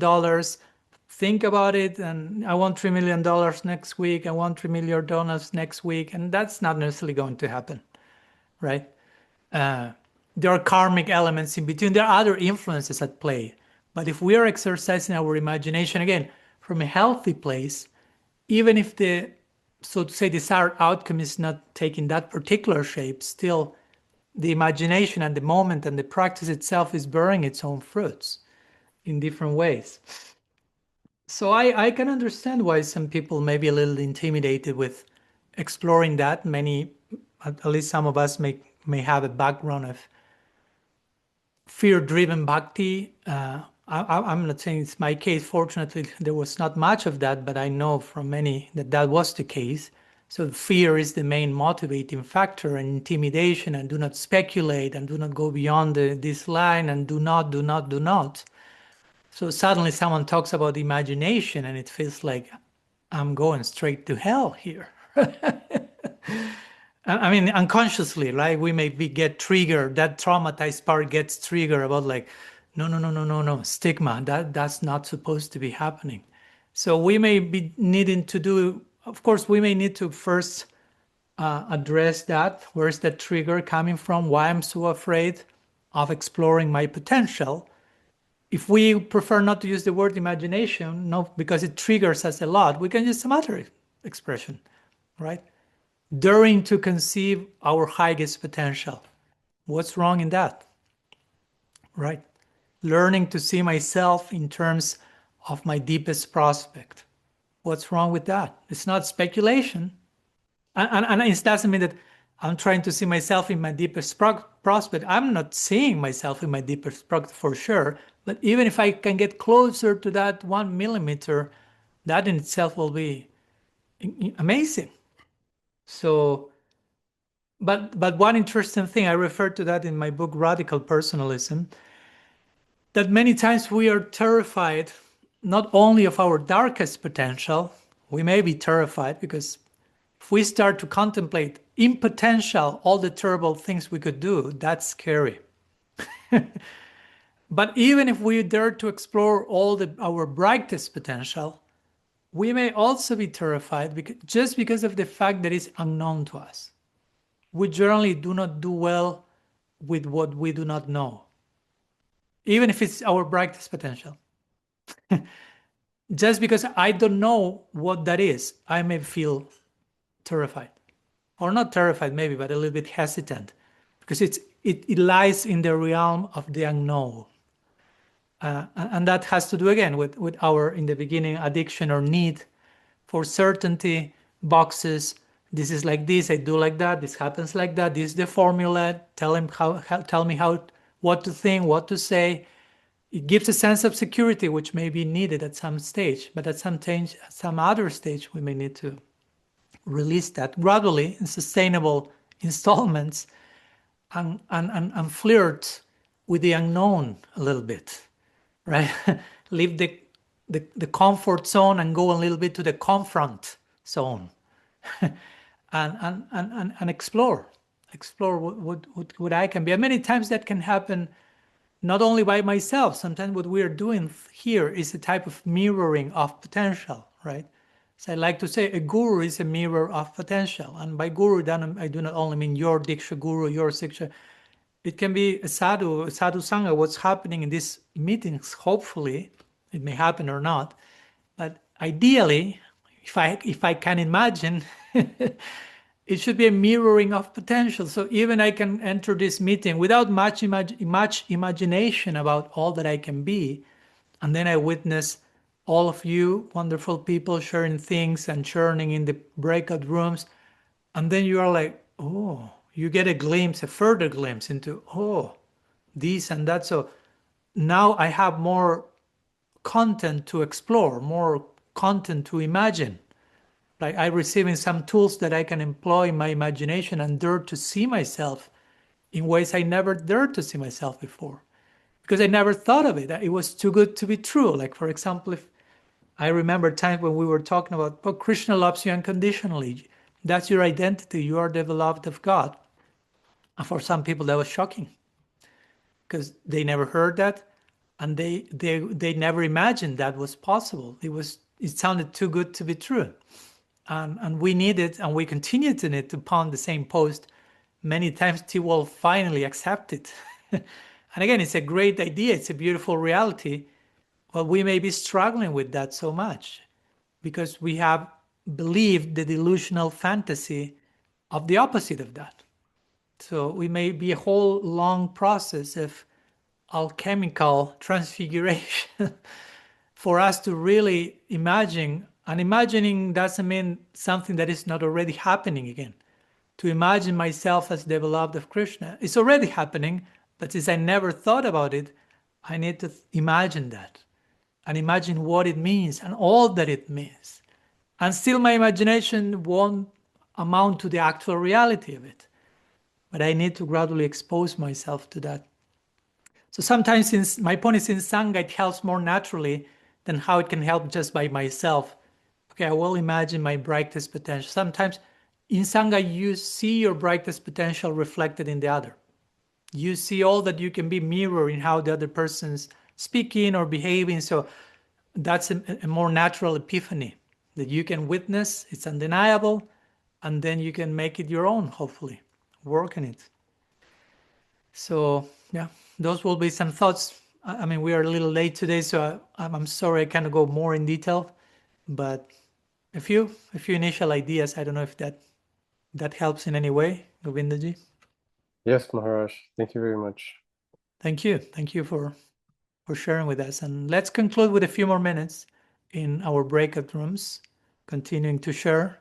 think about it, and I want $3 million next week, I want $3 million next week, and that's not necessarily going to happen, right? There are karmic elements in between. There are other influences at play. But if we are exercising our imagination, again, from a healthy place, even if the, so to say, desired outcome is not taking that particular shape, still the imagination and the moment and the practice itself is bearing its own fruits in different ways. So I can understand why some people may be a little intimidated with exploring that. Many at least some of us may have a background of fear-driven bhakti. I'm not saying it's my case. Fortunately, there was not much of that, but I know from many that was the case. So fear is the main motivating factor, and intimidation, and do not speculate, and do not go beyond this line, and do not. So suddenly someone talks about imagination, and it feels like I'm going straight to hell here. I mean, unconsciously, right? We may get triggered. That traumatized part gets triggered about like, no, stigma. That's not supposed to be happening. So we may be needing to do. Of course, we may need to first address that. Where's that trigger coming from? Why I'm so afraid of exploring my potential? If we prefer not to use the word imagination, no, because it triggers us a lot, we can use some other expression, right? Daring to conceive our highest potential. What's wrong in that? Right? Learning to see myself in terms of my deepest prospect. What's wrong with that? It's not speculation. And it doesn't mean that I'm trying to see myself in my deepest prospect. I'm not seeing myself in my deepest prospect for sure. But even if I can get closer to that 1 millimeter, that in itself will be amazing. So, but one interesting thing, I referred to that in my book, Radical Personalism, that many times we are terrified not only of our darkest potential, we may be terrified because if we start to contemplate in potential all the terrible things we could do, that's scary. But even if we dare to explore our brightest potential, we may also be terrified just because of the fact that it's unknown to us. We generally do not do well with what we do not know, even if it's our brightest potential. Just because I don't know what that is, I may feel terrified. Or not terrified maybe, but a little bit hesitant, because it lies in the realm of the unknown. And that has to do again with our, in the beginning, addiction or need for certainty, boxes. This is like this, I do like that, this happens like that, this is the formula, tell me what to think, what to say. It gives a sense of security, which may be needed at some stage, but at some other stage, we may need to release that gradually in sustainable installments and flirt with the unknown a little bit, right? Leave the comfort zone and go a little bit to the confront zone and explore what I can be. And many times that can happen not only by myself. Sometimes what we are doing here is a type of mirroring of potential, right? So I like to say a guru is a mirror of potential. And by guru, then I do not only mean your Diksha guru, your Siksha. It can be a sadhu sangha, what's happening in these meetings. Hopefully, it may happen or not. But ideally, if I can imagine, it should be a mirroring of potential. So even I can enter this meeting without much imagination about all that I can be. And then I witness all of you wonderful people sharing things and churning in the breakout rooms. And then you are like, oh, you get a further glimpse into, oh, this and that. So now I have more content to explore, more content to imagine. Like I'm receiving some tools that I can employ in my imagination and dare to see myself in ways I never dared to see myself before. Because I never thought of it. It was too good to be true. Like, for example, if I remember times when we were talking about, oh, Krishna loves you unconditionally. That's your identity. You are the beloved of God. And for some people, that was shocking because they never heard that, and they never imagined that was possible. It sounded too good to be true, and we needed, and we continue to need to pound the same post many times till we'll finally accept it. And again, it's a great idea. It's a beautiful reality. But we may be struggling with that so much because we have believed the delusional fantasy of the opposite of that. So we may be a whole long process of alchemical transfiguration for us to really imagine. And imagining doesn't mean something that is not already happening again. to imagine myself as the beloved of Krishna. It's already happening, but since I never thought about it, I need to imagine that and imagine what it means and all that it means. And still my imagination won't amount to the actual reality of it. But I need to gradually expose myself to that. So sometimes, since my point is in Sangha, it helps more naturally than how it can help just by myself. Okay, I will imagine my brightest potential. Sometimes in Sangha, you see your brightest potential reflected in the other. You see all that you can be mirroring how the other person's speaking or behaving. So that's a more natural epiphany that you can witness. It's undeniable. And then you can make it your own, hopefully. Work on it. So yeah, those will be some thoughts. I mean, we are a little late today, so I'm sorry I can't go more in detail, but a few initial ideas. I don't know if that helps in any way, Govindaji. Yes, Maharaj. Thank you very much. Thank you for sharing with us. And let's conclude with a few more minutes in our breakout rooms, continuing to share,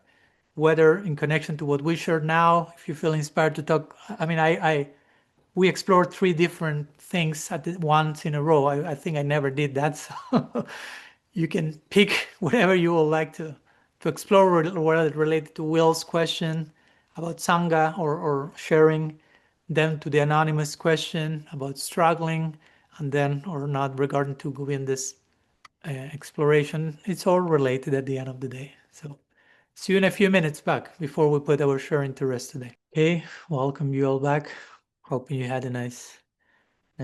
whether in connection to what we shared now, if you feel inspired to talk. I mean, we explored 3 different things at once in a row. I think I never did that. So you can pick whatever you would like to explore, whether it related to Will's question about Sangha or sharing, then to the anonymous question about struggling, and then or not regarding to Govinda's exploration. It's all related at the end of the day. So see you in a few minutes back before we put our sharing to rest today. Okay, welcome you all back. Hoping you had a nice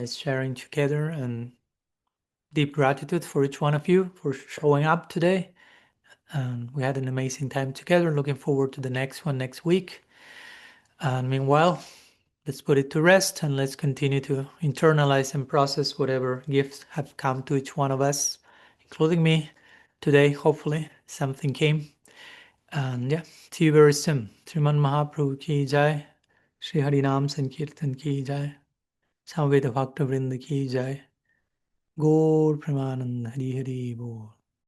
sharing together, and deep gratitude for each one of you for showing up today. And we had an amazing time together. Looking forward to the next one next week. And meanwhile, let's put it to rest and let's continue to internalize and process whatever gifts have come to each one of us, including me today. Hopefully something came. And yeah, see you very soon. Sriman Mahaprabhu ki jai. Shri Harinam Sankirtan ki jai. Samveda Bhakta Vrinda ki jai. Gaur Premanand Hari Hari Bol.